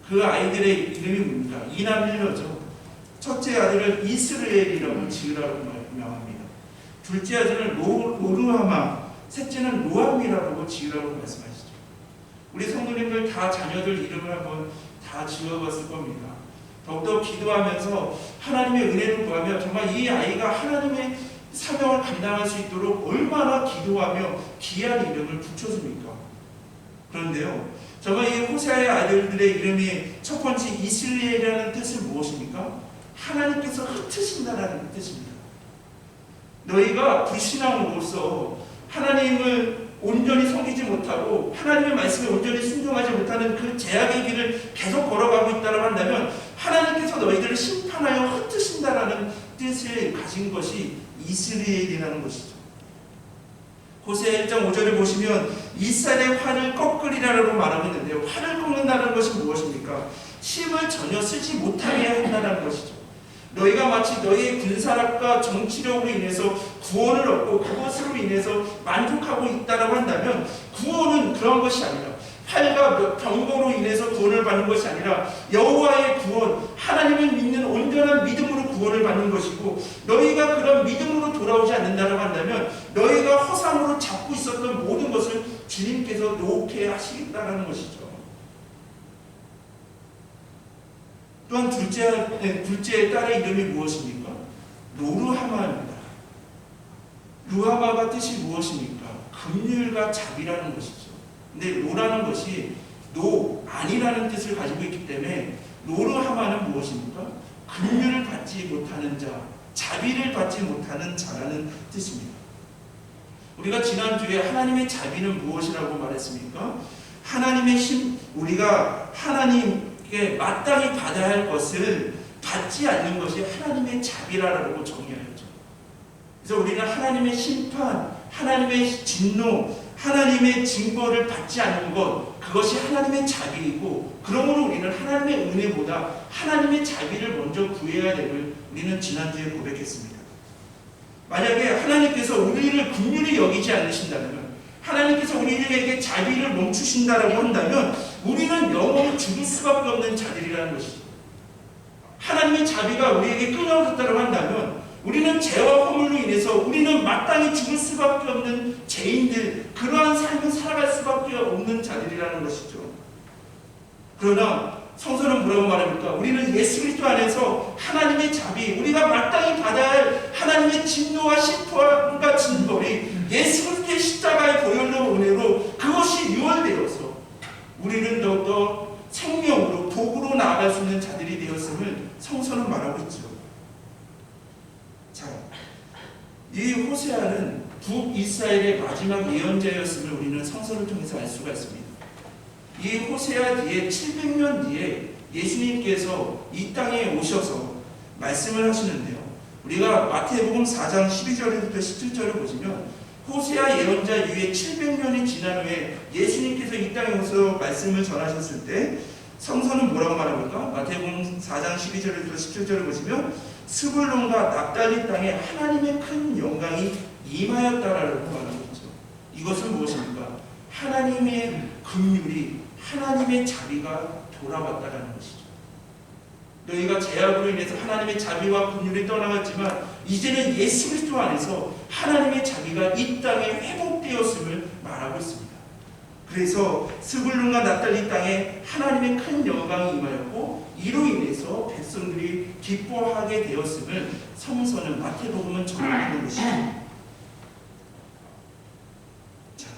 그 아이들의 이름이 뭡니까? 이남일녀죠. 첫째 아들을 이스라엘이라고 지으라고 명합니다. 둘째 아들은 로루하마, 셋째는 로암이라고 지으라고 말씀하시죠. 우리 성도님들 다 자녀들 이름을 한번 다 지어봤을 겁니다. 더욱더 기도하면서 하나님의 은혜를 구하며 정말 이 아이가 하나님의 사명을 감당할 수 있도록 얼마나 기도하며 귀한 이름을 붙여줍니까? 그런데요, 정말 이 호세아의 아들들의 이름이 첫 번째 이스라엘이라는 뜻은 무엇입니까? 하나님께서 흩으신다라는 뜻입니다. 너희가 불신앙으로서 하나님을 온전히 섬기지 못하고 하나님의 말씀에 온전히 순종하지 못하는 그 죄악의 길을 계속 걸어가고 있다고 한다면 하나님께서 너희들을 심판하여 흩으신다라는 뜻을 가진 것이 이스라엘이라는 것이죠. 호세아 1장 5절을 보시면 이스라엘의 활을 꺾으리라고 말하고 있는데요. 활을 꺾는다는 것이 무엇입니까? 힘을 전혀 쓰지 못하게 한다는 것이죠. 너희가 마치 너희의 군사력과 정치력으로 인해서 구원을 얻고 그것으로 인해서 만족하고 있다고 한다면 구원은 그런 것이 아니라 활과 병거로 인해서 구원을 받는 것이 아니라 여호와의 구원, 하나님을 믿는 온전한 믿음으로 구원을 받는 것이고 너희가 그런 믿음으로 돌아오지 않는다고 한다면 너희가 허상으로 잡고 있었던 모든 것을 주님께서 놓게 하시겠다는 것이죠. 또한 둘째 딸의 이름이 무엇입니까? 로르하마입니다. 루하마가 뜻이 무엇입니까? 긍휼과 자비라는 것이죠. 근데 로라는 것이 아니라는 뜻을 가지고 있기 때문에 로르하마는 무엇입니까? 긍휼을 받지 못하는 자, 자비를 받지 못하는 자라는 뜻입니다. 우리가 지난주에 하나님의 자비는 무엇이라고 말했습니까? 우리가 하나님께 마땅히 받아야 할 것을 받지 않는 것이 하나님의 자비라고 정의하였죠. 그래서 우리는 하나님의 심판, 하나님의 진노, 하나님의 징벌을 받지 않는 것, 그것이 하나님의 자비이고, 그러므로 우리는 하나님의 은혜보다 하나님의 자비를 먼저 구해야 됨을 우리는 지난주에 고백했습니다. 만약에 하나님께서 우리를 긍휼히 여기지 않으신다면, 하나님께서 우리에게 자비를 멈추신다라고 한다면 우리는 영원히 죽을 수밖에 없는 자들이라는 것이죠. 하나님의 자비가 우리에게 끊어졌다고 한다면 우리는 죄와 허물로 인해서 우리는 마땅히 죽을 수밖에 없는 죄인들, 그러한 삶을 살아갈 수밖에 없는 자들이라는 것이죠. 그러나 성서는 뭐라고 말합니까? 우리는 예수 그리스도 안에서 하나님의 자비, 우리가 마땅히 받아야 할 하나님의 진노와 심판과 징벌이 예수 그리스도의 십자가의 보혈로 은혜로 그것이 유월되어서 우리는 더욱더 생명으로 복으로 나아갈 수 있는 자들이 되었음을 성서는 말하고 있죠. 자, 이 호세아는 북이스라엘의 마지막 예언자였음을 우리는 성서를 통해서 알 수가 있습니다. 이 호세아 뒤에 700년 뒤에 예수님께서 이 땅에 오셔서 말씀을 하시는데요. 우리가 마태복음 4장 12절부터 17절을 보시면 호세아 예언자 이후에 700년이 지난 후에 예수님께서 이 땅에 오셔서 말씀을 전하셨을 때 성서는 뭐라고 말합니까? 마태복음 4장 12절부터 17절을 보시면 스불론과 납달리 땅에 하나님의 큰 영광이 임하였다라고 말하고 있죠. 이것은 무엇입니까? 하나님의 긍휼이, 하나님의 자비가 돌아왔다라는 것이죠. 너희가 죄악으로 인해서 하나님의 자비와 긍휼이 떠나갔지만 이제는 예수 그리스도 안에서 하나님의 자비가 이 땅에 회복되었음을 말하고 있습니다. 그래서 스불론과 납달리 땅에 하나님의 큰 영광이 임하였고 이로 인해서 백성들이 기뻐하게 되었음을 성서는 마태복음은 전하고 있는 것이죠. 자,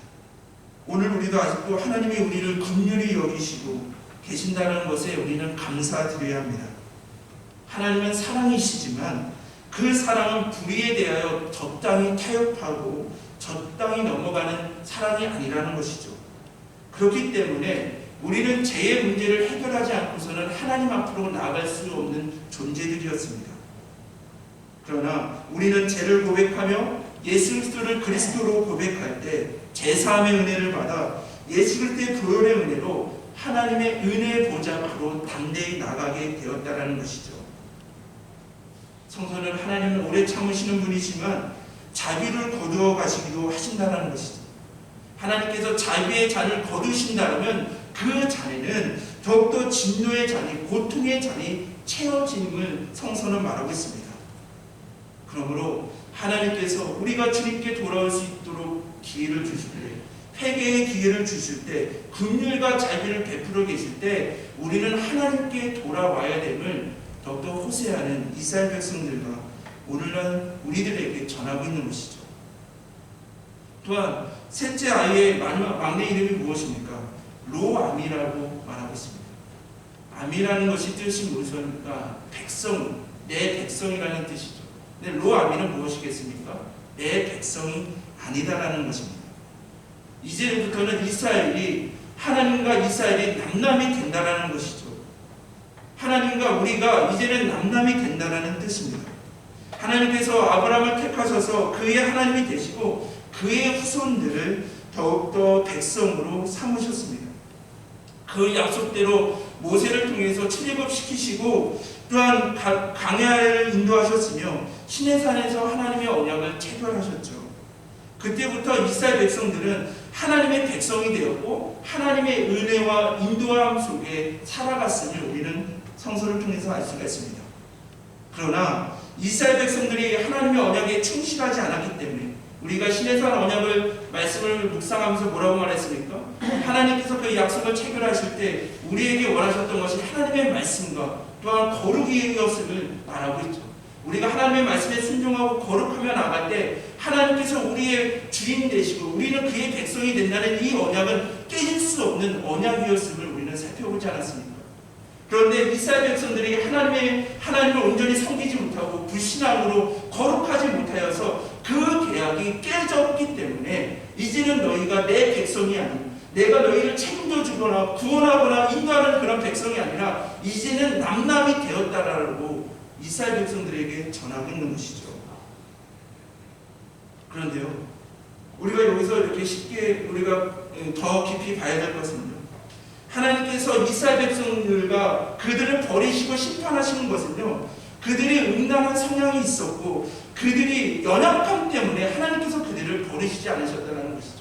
오늘 우리도 아직도 하나님이 우리를 긍휼히 여기시고 계신다는 것에 우리는 감사드려야 합니다. 하나님은 사랑이시지만 그 사랑은 불의에 대하여 적당히 타협하고 적당히 넘어가는 사랑이 아니라는 것이죠. 그렇기 때문에 우리는 죄의 문제를 해결하지 않고서는 하나님 앞으로 나아갈 수 없는 존재들이었습니다. 그러나 우리는 죄를 고백하며 예수 그리스도를 그리스도로 고백할 때 제사함의 은혜를 받아 예수 그리스도의 보혈의 은혜로 하나님의 은혜의 보좌 앞으로 담대히 나가게 되었다라는 것이죠. 성서는 하나님은 오래 참으시는 분이지만 자비를 거두어 가시기도 하신다는 것이죠. 하나님께서 자비의 잔을 거두신다면 그 잔에는 더욱더 진노의 잔이, 고통의 잔이 채워짐을 성서는 말하고 있습니다. 그러므로 하나님께서 우리가 주님께 돌아올 수 있도록 기회를 주실 때, 회개의 기회를 주실 때, 긍휼과 자비를 베풀어 계실 때 우리는 하나님께 돌아와야 됨을 더욱더 호세아는 이스라엘 백성들과 오늘날 우리들에게 전하고 있는 것이죠. 또한 셋째 아이의 막내 이름이 무엇입니까? 로암이라고 말하고 있습니다. 암이라는 것이 뜻이 무엇입니까? 백성, 내 백성이라는 뜻이죠. 근데 로암이는 무엇이겠습니까? 내 백성이 아니다라는 것입니다. 이제부터는 이스라엘이 하나님과 이스라엘이 남남이 된다라는 것이죠. 하나님과 우리가 이제는 남남이 된다라는 뜻입니다. 하나님께서 아브라함을 택하셔서 그의 하나님이 되시고 그의 후손들을 더욱더 백성으로 삼으셨습니다. 그 약속대로 모세를 통해서 출애굽시키시고 또한 광야를 인도하셨으며 시내산에서 하나님의 언약을 체결하셨죠. 그때부터 이스라엘 백성들은 하나님의 백성이 되었고 하나님의 은혜와 인도함 속에 살아갔음을 우리는 성서를 통해서 알 수가 있습니다. 그러나 이스라엘 백성들이 하나님의 언약에 충실하지 않았기 때문에 우리가 시내산 언약을 말씀을 묵상하면서 뭐라고 말했습니까? 하나님께서 그 약속을 체결하실 때 우리에게 원하셨던 것이 하나님의 말씀과 또한 거룩이었음을 말하고 있죠. 우리가 하나님의 말씀에 순종하고 거룩하며 나갈 때 하나님께서 우리의 주인 되시고 우리는 그의 백성이 된다는 이 언약은 깨질 수 없는 언약이었음을 우리는 살펴보지 않았습니까? 그런데 이스라엘 백성들이 하나님을 온전히 섬기지 못하고 불신앙으로 거룩하지 못하여서 그 계약이 깨졌기 때문에 이제는 너희가 내 백성이 아니고 내가 너희를 책임져 주거나 구원하거나 인도하는 그런 백성이 아니라 이제는 남남이 되었다라고 이스라엘 백성들에게 전하고 있는 것이죠. 그런데요, 우리가 여기서 이렇게 쉽게 우리가 더 깊이 봐야 될 것은요, 하나님께서 이스라엘 백성들과 그들을 버리시고 심판하시는 것은요, 그들이 음란한 성향이 있었고 그들이 연약함 때문에 하나님께서 그들을 버리시지 않으셨다는 것이죠.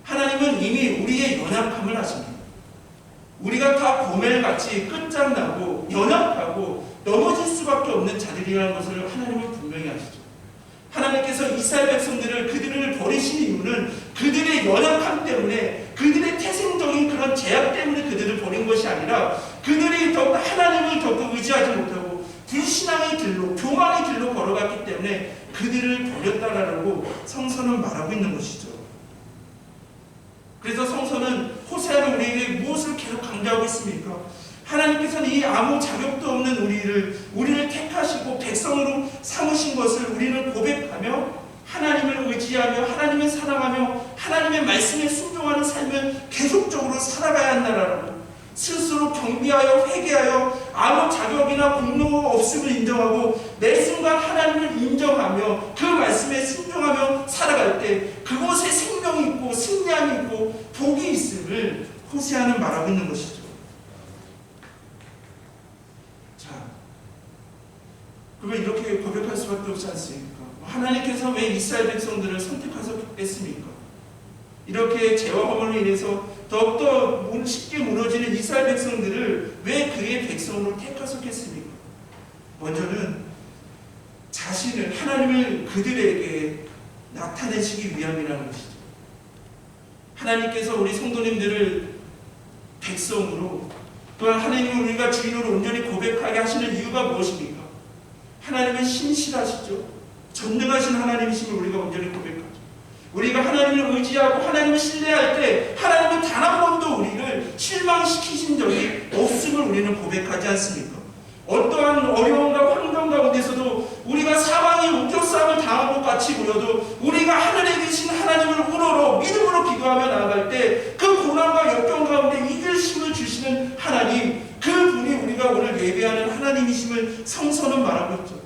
하나님은 이미 우리의 연약함을 아십니다. 우리가 다 고멜같이 끝장나고 연약하고 넘어질 수밖에 없는 자들이라는 것을 하나님은 분명히 아시죠. 하나님께서 이스라엘 백성들을 그들을 버리신 이유는 그들의 연약함 때문에 그들의 태생적인 그런 제약 때문에 그들을 버린 것이 아니라 그들이 더욱 하나님을 더욱 의지하지 못하고 불신앙의 길로 교만의 길로 걸어갔기 때문에 그들을 버렸다라고 성서는 말하고 있는 것이죠. 그래서 성서는 호세아는 우리에게 무엇을 계속 강조하고 있습니까? 하나님께서는 이 아무 자격도 없는 우리를 택하시고 백성으로 삼으신 것을 우리는 고백하며 하나님을 의지하며 하나님을 사랑하며 하나님의 말씀에 순종하는 삶을 계속적으로 살아가야 한다라고 스스로 경비하여 회개하여 아무 자격이나 공로가 없음을 인정하고 매 순간 하나님을 인정하며 그 말씀에 순종하며 살아갈 때 그곳에 생명이 있고 승리함이 있고 복이 있음을 호세아는 말하고 있는 것이죠. 자, 그러면 이렇게 고백할 수밖에 없지 않습니까? 하나님께서 왜 이스라엘 백성들을 선택하셨겠습니까? 이렇게 죄와 허물로 인해서 더욱더 쉽게 무너지는 이스라엘 백성들을 왜 그의 백성으로 택하셨겠습니까? 먼저는 자신을 하나님을 그들에게 나타내시기 위함이라는 것이죠. 하나님께서 우리 성도님들을 백성으로 또한 하나님을 우리가 주인으로 온전히 고백하게 하시는 이유가 무엇입니까? 하나님은 신실하시죠. 전능하신 하나님이심을 우리가 온전히 고백하죠. 우리가 하나님을 의지하고 하나님을 신뢰할 때 하나님은 단 한 번도 우리를 실망시키신 적이 없음을 우리는 고백하지 않습니까? 어떠한 어려움과 환경 가운데서도 우리가 사망의 우겨싸움을 당한 것 같이 보여도 우리가 하늘에 계신 하나님을 우러러 믿음으로 기도하며 나아갈 때 그 고난과 역경 가운데 이길 힘을 주시는 하나님, 그분이 우리가 오늘 예배하는 하나님이심을 성서는 말하고 있죠.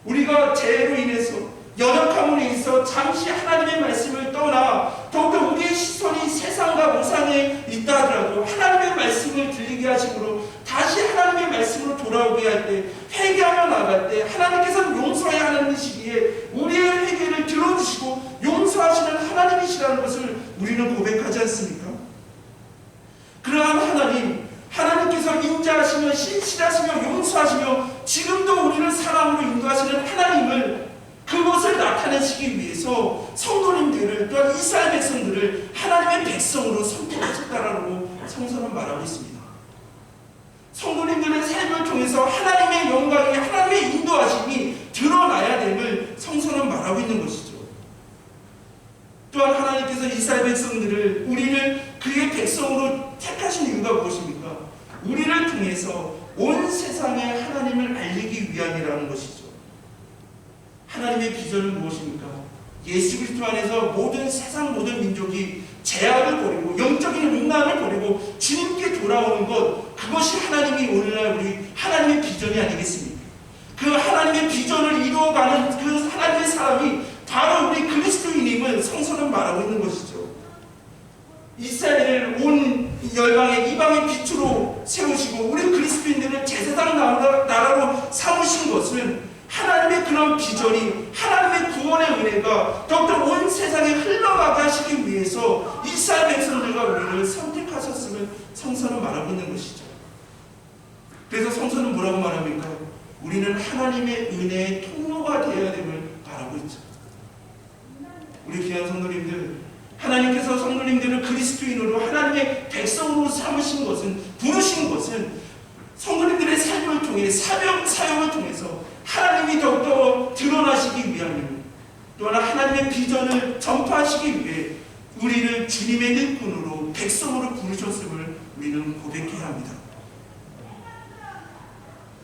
우리가 죄로 인해서 연약함으로 인해서 잠시 하나님의 말씀을 떠나 더욱더 우리의 시선이 세상과 우상에 있다 하더라도 하나님의 말씀을 들리게 하심으로 다시 하나님의 말씀으로 돌아오게 할 때 회개하며 나갈 때 하나님께서는 용서해야 하는 시기에 우리의 회개를 들어주시고 용서하시는 하나님이시라는 것을 우리는 고백하지 않습니까? 그러한 하나님께서 인자하시며 신실하시며 용서하시며 지금도 우리를 사랑으로 인도하시는 하나님을 그것을 나타내시기 위해서 성도님들을 또한 이스라엘 백성들을 하나님의 백성으로 선택하셨다라고 성서는 말하고 있습니다. 성도님들의 삶을 통해서 하나님의 영광이 하나님의 인도하심이 드러나야 됨을 성서는 말하고 있는 것이죠. 또한 하나님께서 이스라엘 백성들을 우리를 그의 백성으로 온 세상에 하나님을 알리기 위함이라는 것이죠. 하나님의 비전은 무엇입니까? 예수 그리스도 안에서 모든 세상 모든 민족이 죄악을 버리고 영적인 음란을 버리고 주님께 돌아오는 것, 그것이 하나님이 오늘날 우리 하나님의 비전이 아니겠습니까? 그 하나님의 비전을 이루어가는 그 하나님의 사람이 바로 우리 그리스도인임을 성서는 말하고 있는 것이죠. 이스라엘을 온 열방의 이방의 빛으로 세우시고 우리 그리스도인들을 제사장 나라로 삼으신 것은 하나님의 그런 비전이, 하나님의 구원의 은혜가 더욱더 온 세상에 흘러가게 하시기 위해서 이스라엘 백성들과 우리를 선택하셨음을 성서는 말하고 있는 것이죠. 그래서 성서는 뭐라고 말합니까? 우리는 하나님의 은혜의 통로가 되어야 됨을 말하고 있죠. 우리 귀한 성도님들, 하나님께서 성도님들을 그리스도인으로 하나님의 백성으로 삼으신 것은, 부르신 것은 성도님들의 삶을 통해 사역을 통해서 하나님이 더욱더 드러나시기 위함이고, 또한 하나님의 비전을 전파하시기 위해 우리를 주님의 일꾼으로 백성으로 부르셨음을 우리는 고백해야 합니다.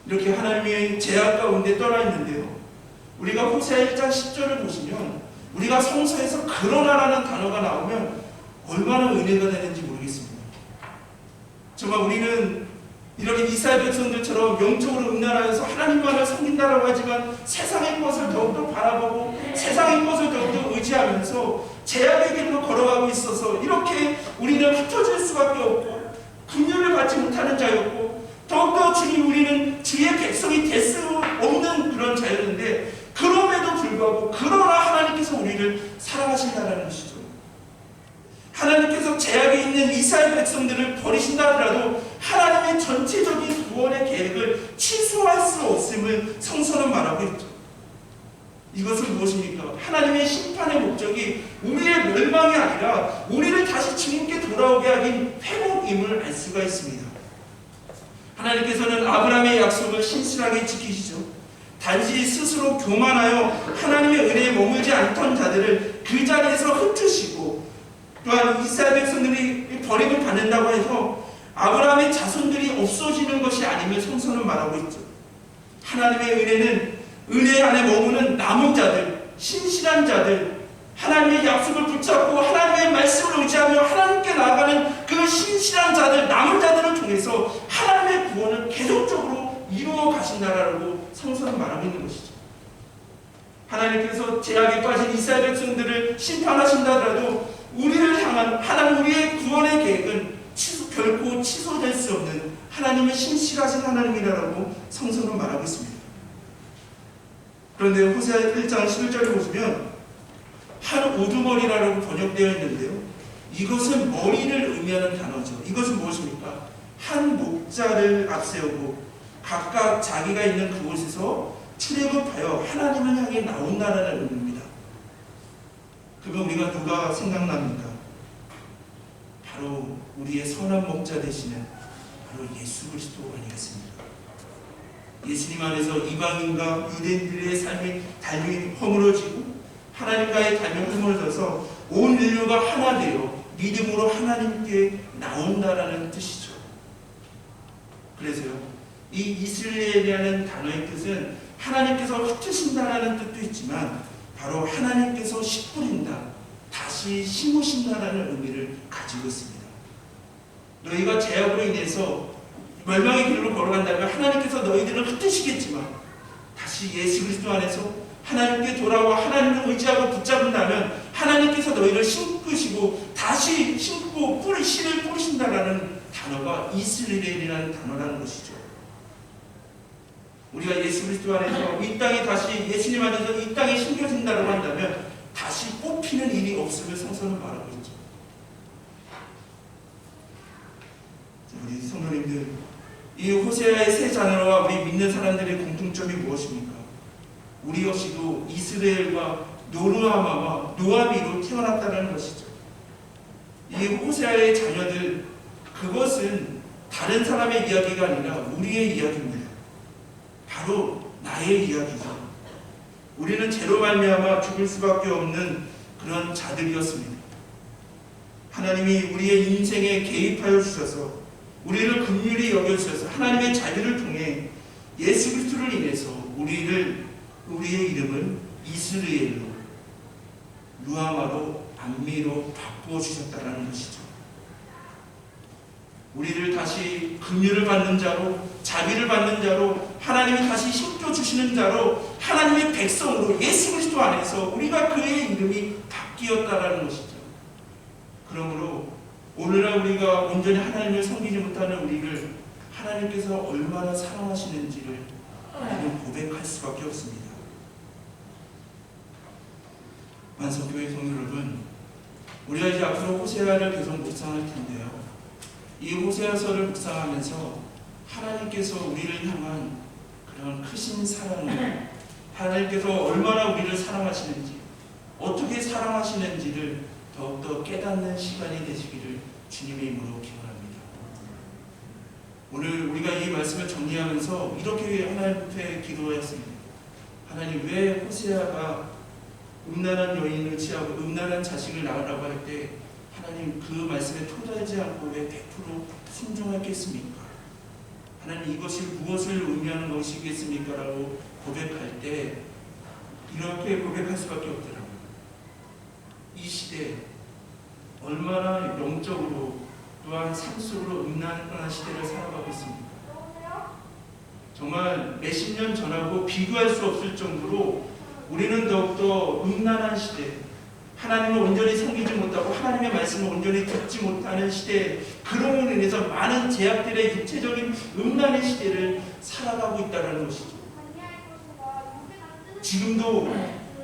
이렇게 하나님의 제약 가운데 떠나 있는데요, 우리가 호세아 1장 10절을 보시면 우리가 성서에서 그러나라는 단어가 나오면 얼마나 은혜가 되는지 모르겠습니다. 정말 우리는 이렇게 이스라엘 백성들처럼 영적으로 음란하여서 하나님만을 섬긴다라고 하지만 세상의 것을 더욱더 바라보고 세상의 것을 더욱더 의지하면서 죄악의 길로 걸어가고 있어서 이렇게 우리는 흩어질 수밖에 없고 긍휼을 받지 못하는 자였고, 더욱더 주님 우리는 주의 백성이 될 수 없는 그런 자였는데, 그럼에도 불구하고 그러나 하나님께서 우리를 사랑하신다는 것이죠. 하나님께서 죄악에 있는 이스라엘 백성들을 버리신다 하더라도 하나님의 전체적인 구원의 계획을 취소할 수 없음을 성서는 말하고 있죠. 이것은 무엇입니까? 하나님의 심판의 목적이 우리의 멸망이 아니라 우리를 다시 주님께 돌아오게 하긴 회복임을 알 수가 있습니다. 하나님께서는 아브라함의 약속을 신실하게 지키시죠. 단지 스스로 교만하여 하나님의 은혜에 머물지 않던 자들을 그 자리에서 흩으시고, 또한 이스라엘 백성들이 버림을 받는다고 해서 아브라함의 자손들이 없어지는 것이 아님을 성서는 말하고 있죠. 하나님의 은혜는 은혜 안에 머무는 남은 자들, 신실한 자들, 하나님의 약속을 붙잡고 하나님의 말씀을 의지하며 하나님께 나아가는 그 신실한 자들, 남은 자들을 통해서 하나님의 구원을 계속적으로 이루어 가신다라고 성서는 말하고 있는 것이죠. 하나님께서 죄악에 빠진 이스라엘 백성들을 심판하신다 하더라도 우리를 향한 하나님 우리의 구원의 계획은 결코 취소될 수 없는 하나님의 신실하신 하나님이라고 성서는 말하고 있습니다. 그런데 호세아 1장 11절을 보시면 한 우두머리라고 번역되어 있는데요, 이것은 머리를 의미하는 단어죠. 이것은 무엇입니까? 한 목자를 앞세우고 각각 자기가 있는 그곳에서 출애굽하여 하나님을 향해 나온다라는 의미입니다. 그러면 우리가 누가 생각납니까? 바로 우리의 선한 목자 되시는 바로 예수 그리스도 아니겠습니까? 예수님 안에서 이방인과 유대인들의 삶이 닮이 허물어지고 하나님과의 닮이 허물어져서 온 인류가 하나 되어 믿음으로 하나님께 나온다라는 뜻이죠. 그래서요, 이 이스라엘이라는 단어의 뜻은 하나님께서 흩으신다라는 뜻도 있지만 바로 하나님께서 씨 뿌린다, 다시 심으신다라는 의미를 가지고 있습니다. 너희가 죄악으로 인해서 멸망의 길로 걸어간다면 하나님께서 너희들을 흩으시겠지만 다시 예수 그리스도 안에서 하나님께 돌아와 하나님을 의지하고 붙잡는다면 하나님께서 너희를 심으시고 다시 심고 씨를 뿌리신다라는 단어가 이스라엘이라는 단어라는 것이죠. 우리가 예수 그리스도 안에서 이 땅에 다시 예수님 안에서 이 땅에 심겨진다고 한다면 다시 뽑히는 일이 없음을 성서는 말하고 있죠. 우리 성도님들, 이 호세아의 세 자녀와 우리 믿는 사람들의 공통점이 무엇입니까? 우리 역시도 이스라엘과 노루아마와 노아미로 태어났다는 것이죠. 이 호세아의 자녀들, 그것은 다른 사람의 이야기가 아니라 우리의 이야기입니다. 바로 나의 이야기죠. 우리는 죄로 말미암아 죽을 수밖에 없는 그런 자들이었습니다. 하나님이 우리의 인생에 개입하여 주셔서 우리를 긍휼히 여겨주셔서 하나님의 자비를 통해 예수 그리스도를 인해서 우리의 이름을 이스라엘로, 루아마로, 암미로 바꾸어 주셨다라는 것이죠. 우리를 다시 긍휼을 받는 자로, 자비를 받는 자로, 하나님이 다시 힘겨 주시는 자로, 하나님의 백성으로 예수 그리스도 안에서 우리가 그의 이름이 바뀌었다라는 것이죠. 그러므로 오늘날 우리가 온전히 하나님을 섬기지 못하는 우리를 하나님께서 얼마나 사랑하시는지를 우리는 고백할 수밖에 없습니다. 만성교회 성도 여러분, 우리가 이제 앞으로 호세아를 계속 묵상할 텐데요. 이 호세아서를 묵상하면서 하나님께서 우리를 향한 그런 크신 사랑을, 하나님께서 얼마나 우리를 사랑하시는지, 어떻게 사랑하시는지를 더욱더 깨닫는 시간이 되시기를 주님의 이름으로 기원합니다. 오늘 우리가 이 말씀을 정리하면서 이렇게 하나님 앞에 기도하였습니다. 하나님, 왜 호세아가 음란한 여인을 취하고 음란한 자식을 낳으라고 할 때 하나님 그 말씀에 토달지 않고 왜 100% 순종했겠습니까? 하나님, 이것이 무엇을 의미하는 것이겠습니까? 라고 고백할 때 이렇게 고백할 수밖에 없더라고요. 이 시대 얼마나 영적으로 또한 삶 속으로 음란한 시대를 살아가고 있습니다. 정말 몇십 년 전하고 비교할 수 없을 정도로 우리는 더욱더 음란한 시대, 하나님을 온전히 섬기지 못하고 하나님의 말씀을 온전히 듣지 못하는 시대, 그럼으로 인해서 많은 제약들의 육체적인 음란의 시대를 살아가고 있다는 것이죠. 지금도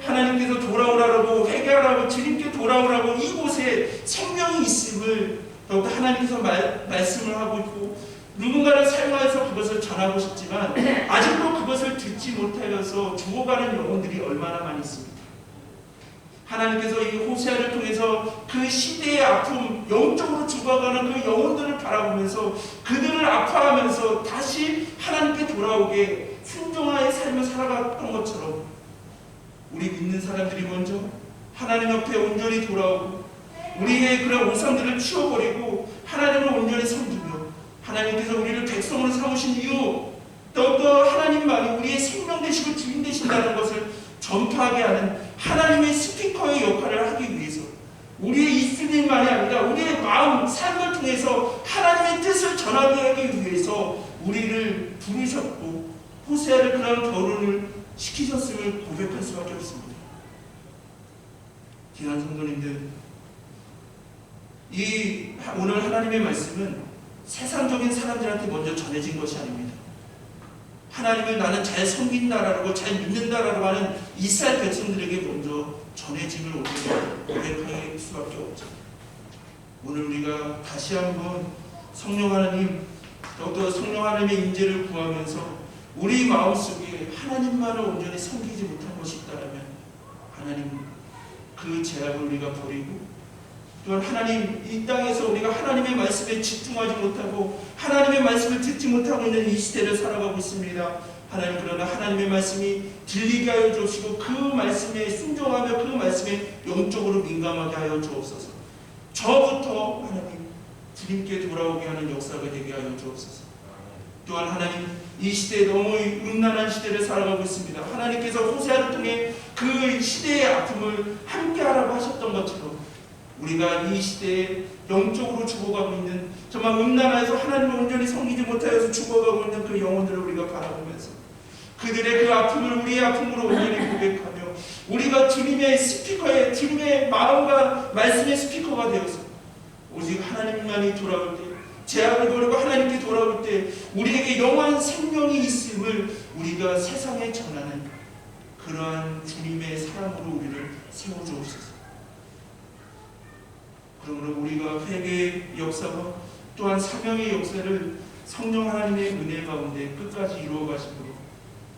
하나님께서 돌아오라고, 회개하라고, 주님께 돌아오라고 이곳에 생명이 있음을 더욱더 하나님께서 말씀을 하고 있고, 누군가를 사용하여서 그것을 전하고 싶지만 아직도 그것을 듣지 못하여서 죽어가는 영혼들이 얼마나 많이 있습니다. 하나님께서 이 호세아를 통해서 그 시대의 아픔, 영적으로 죽어가는 그 영혼들을 바라보면서 그들을 아파하면서 다시 하나님께 돌아오게 순종하의 삶을 살아갔던 것처럼 우리 믿는 사람들이 먼저 하나님 앞에 온전히 돌아오고 우리의 그런 우상들을 치워버리고 하나님을 온전히 섬기며, 하나님께서 우리를 백성으로 삼으신 이유, 더욱더 하나님만이 우리의 생명 되시고 주인 되신다는 것을 전파하게 하는 하나님의 스피커의 역할을 하기 위해서, 우리의 입술만이 아니라 우리의 마음, 삶을 통해서 하나님의 뜻을 전하게 하기 위해서 우리를 부르셨고 호세아를 그런 결혼을 시키셨음을 고백할 수밖에 없습니다. 귀한 성도님들, 오늘 하나님의 말씀은 세상적인 사람들한테 먼저 전해진 것이 아닙니다. 하나님을 나는 잘 섬긴다라고, 잘 믿는다라고 하는 이스라엘 백성들에게 먼저 전해짐을 오늘 고백할 수밖에 없죠. 오늘 우리가 다시 한번 성령 하나님, 더욱더 성령 하나님의 인재를 구하면서 우리 마음속에 하나님만을 온전히 섬기지 못한 것이 있다면 하나님 그 제약을 우리가 버리고, 또한 하나님 이 땅에서 우리가 하나님의 말씀에 집중하지 못하고 하나님의 말씀을 듣지 못하고 있는 이 시대를 살아가고 있습니다. 하나님, 그러나 하나님의 말씀이 들리게 하여 주시고 그 말씀에 순종하며 그 말씀에 영적으로 민감하게 하여 주옵소서. 저부터 하나님 주님께 돌아오게 하는 역사가 되게 하여 주옵소서. 또한 하나님, 이 시대에 너무 음란한 시대를 살아가고 있습니다. 하나님께서 호세아를 통해 그 시대의 아픔을 함께하라고 하셨던 것처럼 우리가 이 시대에 영적으로 죽어가고 있는, 정말 음란해서 하나님을 온전히 섬기지 못하여서 죽어가고 있는 그 영혼들을 우리가 바라보면서 그들의 그 아픔을 우리의 아픔으로 온전히 고백하며 우리가 주님의 스피커에, 주님의 마음과 말씀의 스피커가 되어서 오직 하나님만이 돌아올 때, 제약을 버리고 하나님께 돌아올 때 우리에게 영원한 생명이 있음을 우리가 세상에 전하는 그러한 주님의 사랑으로 우리를 세워주옵소서. 그러므로 우리가 회개의 역사와 또한 사명의 역사를 성령 하나님의 은혜 가운데 끝까지 이루어 가심으로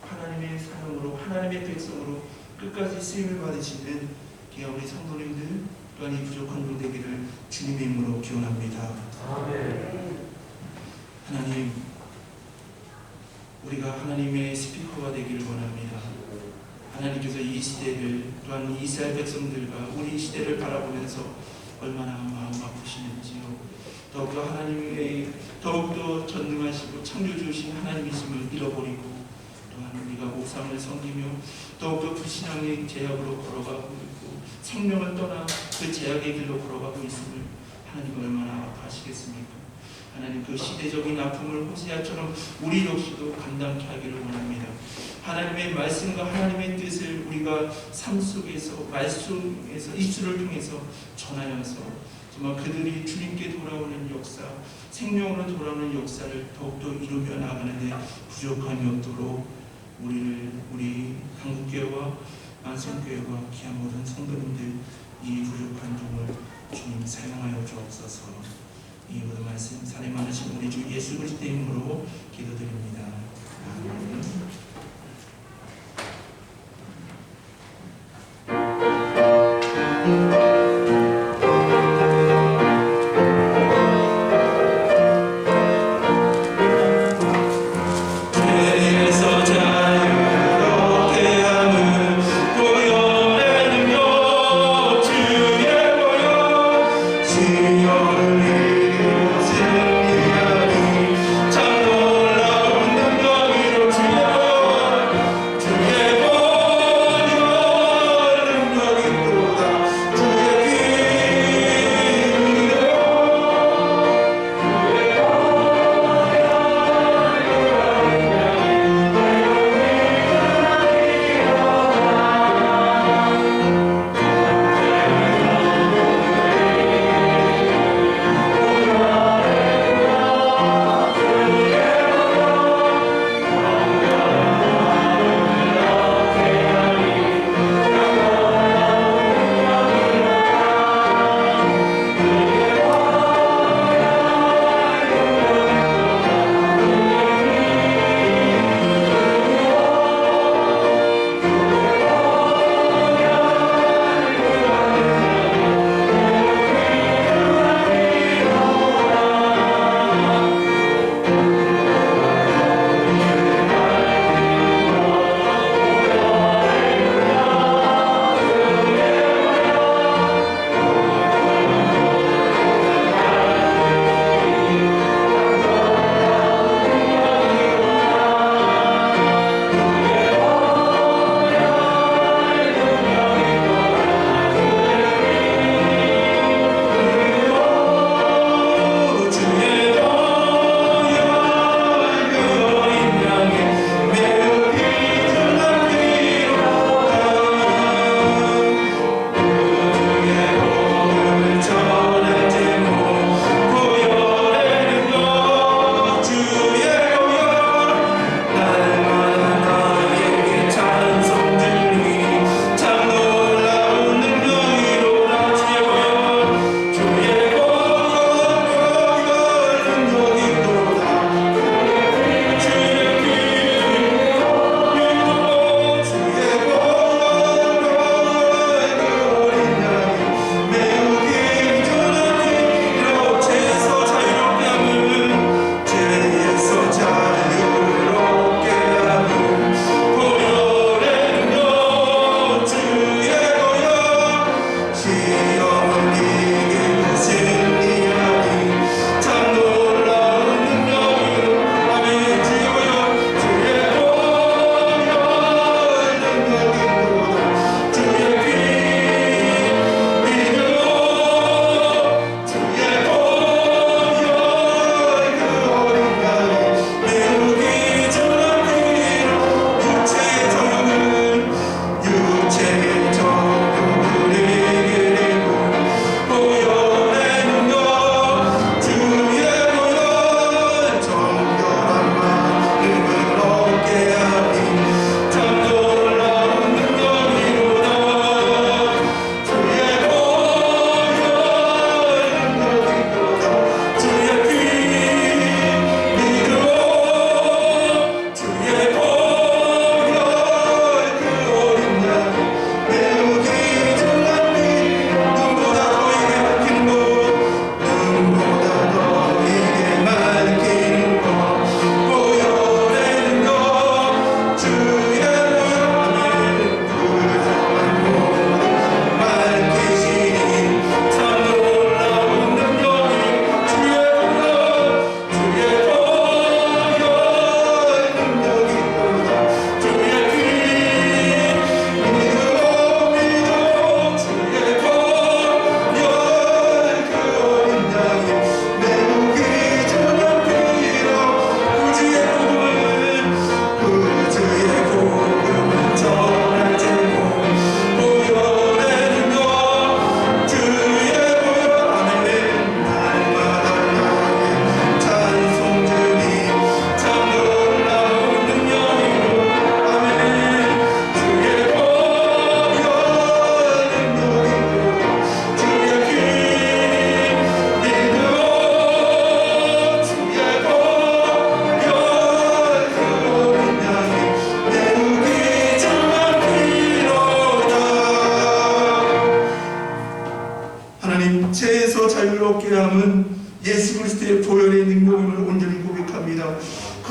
하나님의 사랑으로, 하나님의 백성으로 끝까지 쓰임을 받으시는 귀한 우리 성도님들 또한 이 부족한 종 되기를 주님의 이름으로 기원합니다. 아멘. 하나님, 우리가 하나님의 스피커가 되기를 원합니다. 하나님께서 이 시대를, 또한 이스라엘 백성들과 우리 시대를 바라보면서 얼마나 마음 아프시는지요. 더욱더 하나님의 더욱더 전능하시고 창조주신 하나님이심을 잃어버리고 또한 우리가 옥상을 섬기며 더욱더 불신앙의 제약으로 걸어가고 있고 생명을 떠나 그 제약의 길로 걸어가고 있음을 하나님 얼마나 아파하시겠습니까? 하나님 그 시대적인 아픔을 호세아처럼 우리 역시도 감당케 하기를 원합니다. 하나님의 말씀과 하나님의 뜻을 우리가 삶 속에서 말씀에서 입술을 통해서 전하여서 정말 그들이 주님께 돌아오는 역사, 생명으로 돌아오는 역사를 더욱더 이루며 나가는데 부족함이 없도록 우리 한국교회와 안성교회와 귀한 모든 성도님들 이 부족한 종을 주님 사용하여 주옵소서. 이 모든 말씀 사례 많으신 우리 주 예수 그리스도의 이름으로 기도드립니다. 아멘. 주여 우리 승리하니 참 놀라운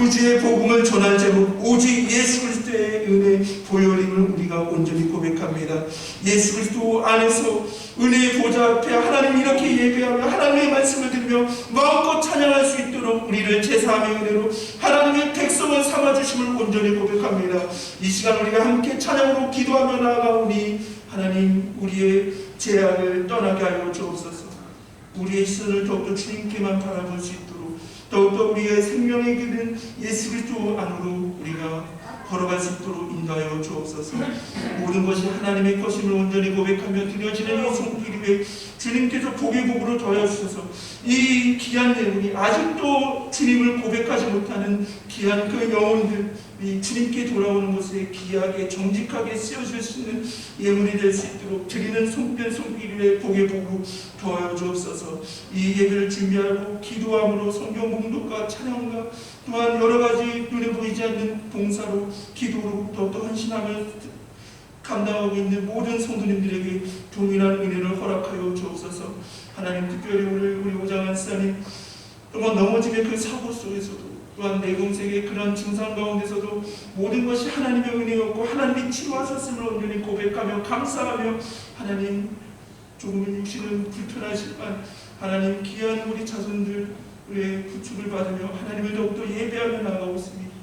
구주의 복음을 전할 제목 오직 예수 그리스도의 은혜 보혈임을 우리가 온전히 고백합니다. 예수 그리스도 안에서 은혜의 보좌 앞에 하나님 이렇게 예배하며 하나님의 말씀을 들으며 마음껏 찬양할 수 있도록 우리를 제사함의 은혜로 하나님의 백성을 삼아주심을 온전히 고백합니다. 이 시간 우리가 함께 찬양으로 기도하며 나아가오니 하나님 우리의 죄악을 떠나게 하여 주옵소서. 우리의 시선을 더욱더 주님께만 바라볼 수 있도록 더욱더 우리의 생명의 길은 예수 그리스도 안으로 우리가 걸어갈 수 있도록 인도하여 주옵소서. 모든 것이 하나님의 것임을 온전히 고백하며 드려지는 이 손길에 주님께서 복의 복으로 더하여 주셔서 이 귀한 내용이 아직도 주님을 고백하지 못하는 귀한 그 영혼들이 주님께 돌아오는 것에 귀하게 정직하게 쓰여질 수 있는 예물이 될 수 있도록 드리는 손길에 복의 복으로 더하여 주옵소서. 이 예배를 준비하고 기도함으로 성경 봉독과 찬양과 또한 여러 가지 눈에 보이지 않는 봉사로 기도로 더욱더 헌신하며 감당하고 있는 모든 성도님들에게 동일한 은혜를 허락하여 주옵소서. 하나님 특별히 오늘 우리 오장한 사님 또한 넘어짐의 그 사고 속에서도 또한 내공색의 그런 증상 가운데서도 모든 것이 하나님의 은혜였고 하나님이 치료하셨음을 온전히 고백하며 감사하며 하나님 조금은 육신은 불편하지만 하나님 귀한 우리 자손들의 구축을 받으며 하나님을 더욱더 예배하며 나아가고 있습니다.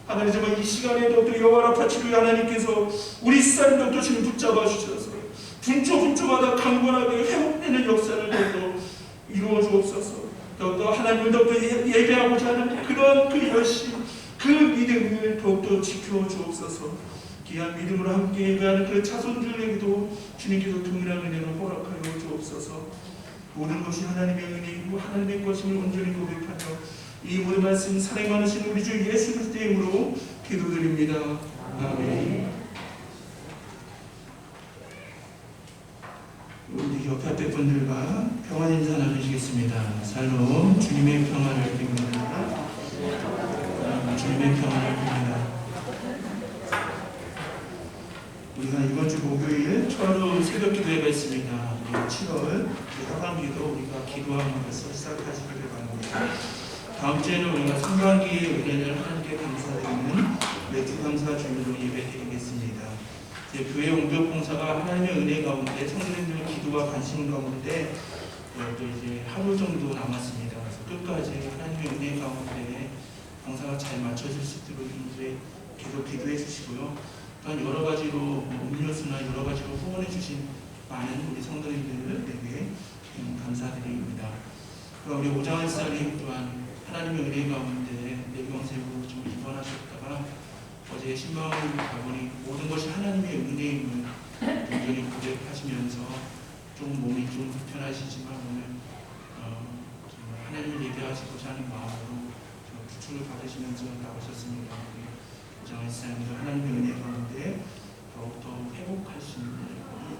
하나님 정말 이 시간에 더욱더 여호와 라파 치료의 하나님께서 우리 사람 더욱더 지금 붙잡아 주셔서 분초분초마다 강건하게 회복되는 역사를 더욱더 이루어 주옵소서. 더욱더 하나님을 더욱더 예배하고자 하는 그런 그 열심 그 믿음을 더욱더 지켜 주옵소서. 귀한 믿음으로 함께 예배하는 그 자손들에게도 주님께서 동일한 은혜를 허락하여 주옵소서. 모든 것이 하나님의 은혜이고 하나님의 것임을 온전히 고백하며 이 모든 말씀 사랑 많으신 우리 주 예수 그리스도의 이름으로 기도드립니다. 아멘. 우리 옆에 분들과 평안 인사 나누시겠습니다. 살로 주님의 평안을 빕니다. 주님의 평안을 빕니다. 우리가 이번 주 목요일 초하루 새벽 기도회가 있습니다. 7월 하반기도 우리가 기도함으로써 시작하시기를 바랍니다. 다음 주에는 우리가 상반기의 은혜를 하나님께 감사드리는 매주 감사 주일로 예배드리겠습니다. 교회 옹벽 봉사가 하나님의 은혜 가운데 성도님들 기도와 관심 가운데 또 이제 하루 정도 남았습니다. 그래서 끝까지 하나님의 은혜 가운데 봉사가 잘 맞춰질 수 있도록 이제 계속 기도해 주시고요. 또한 여러 가지로 음료수나 여러 가지로 후원해 주신 많은 우리 성도님들에게 감사드립니다. 우리 오장한 사님 또한 하나님의 은혜 가운데 내병세로 좀 입원하셨다가 어제 신방을 가보니 모든 것이 하나님의 은혜임을 온전히 고백하시면서 좀 몸이 좀 불편하시지만 오늘 하나님을 예배하시고자 하는 마음으로 구출을 받으시면서 나오셨습니다. 오장한 사님도 하나님의 은혜 가운데 더욱더 회복할 수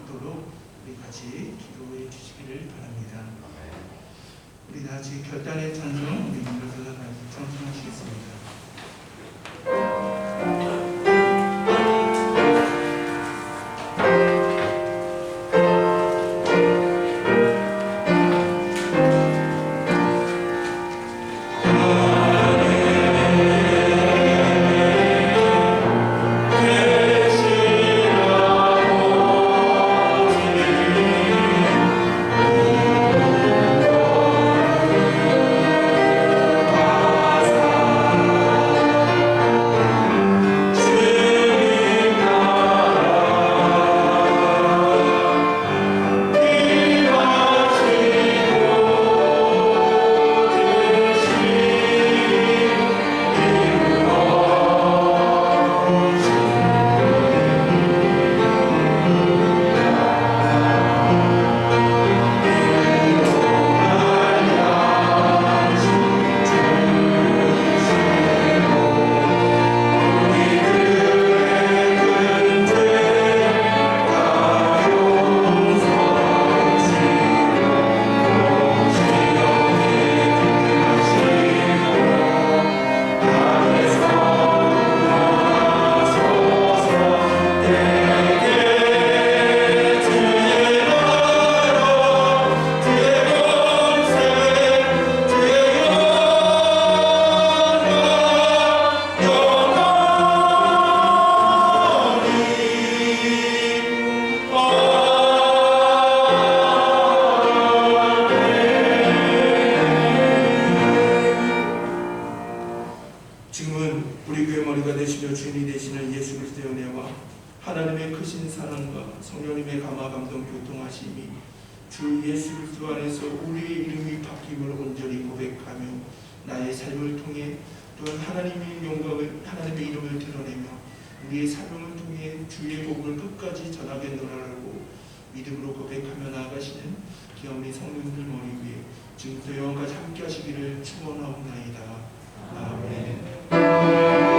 있도록 우리 같이 기도해 주시기를 바랍니다. 우리 다 같이 결단의 찬송 우리 인도서 찬송하시겠습니다. 아 진리 되시는 예수 그리스도의 은혜와 하나님의 크신 사랑과 성령님의 감화 감동 교통하심이 주 예수 그리스도 안에서 우리의 이름이 바뀜을 온전히 고백하며 나의 삶을 통해 또한 하나님의 영광을 하나님의 이름을 드러내며 우리의 사명을 통해 주의 복음을 끝까지 전하겠노라라고 믿음으로 고백하며 나아가시는 기업의 성령들 머리 위에 지금부터 영원까지 함께 하시기를 축원하옵나이다. 아멘.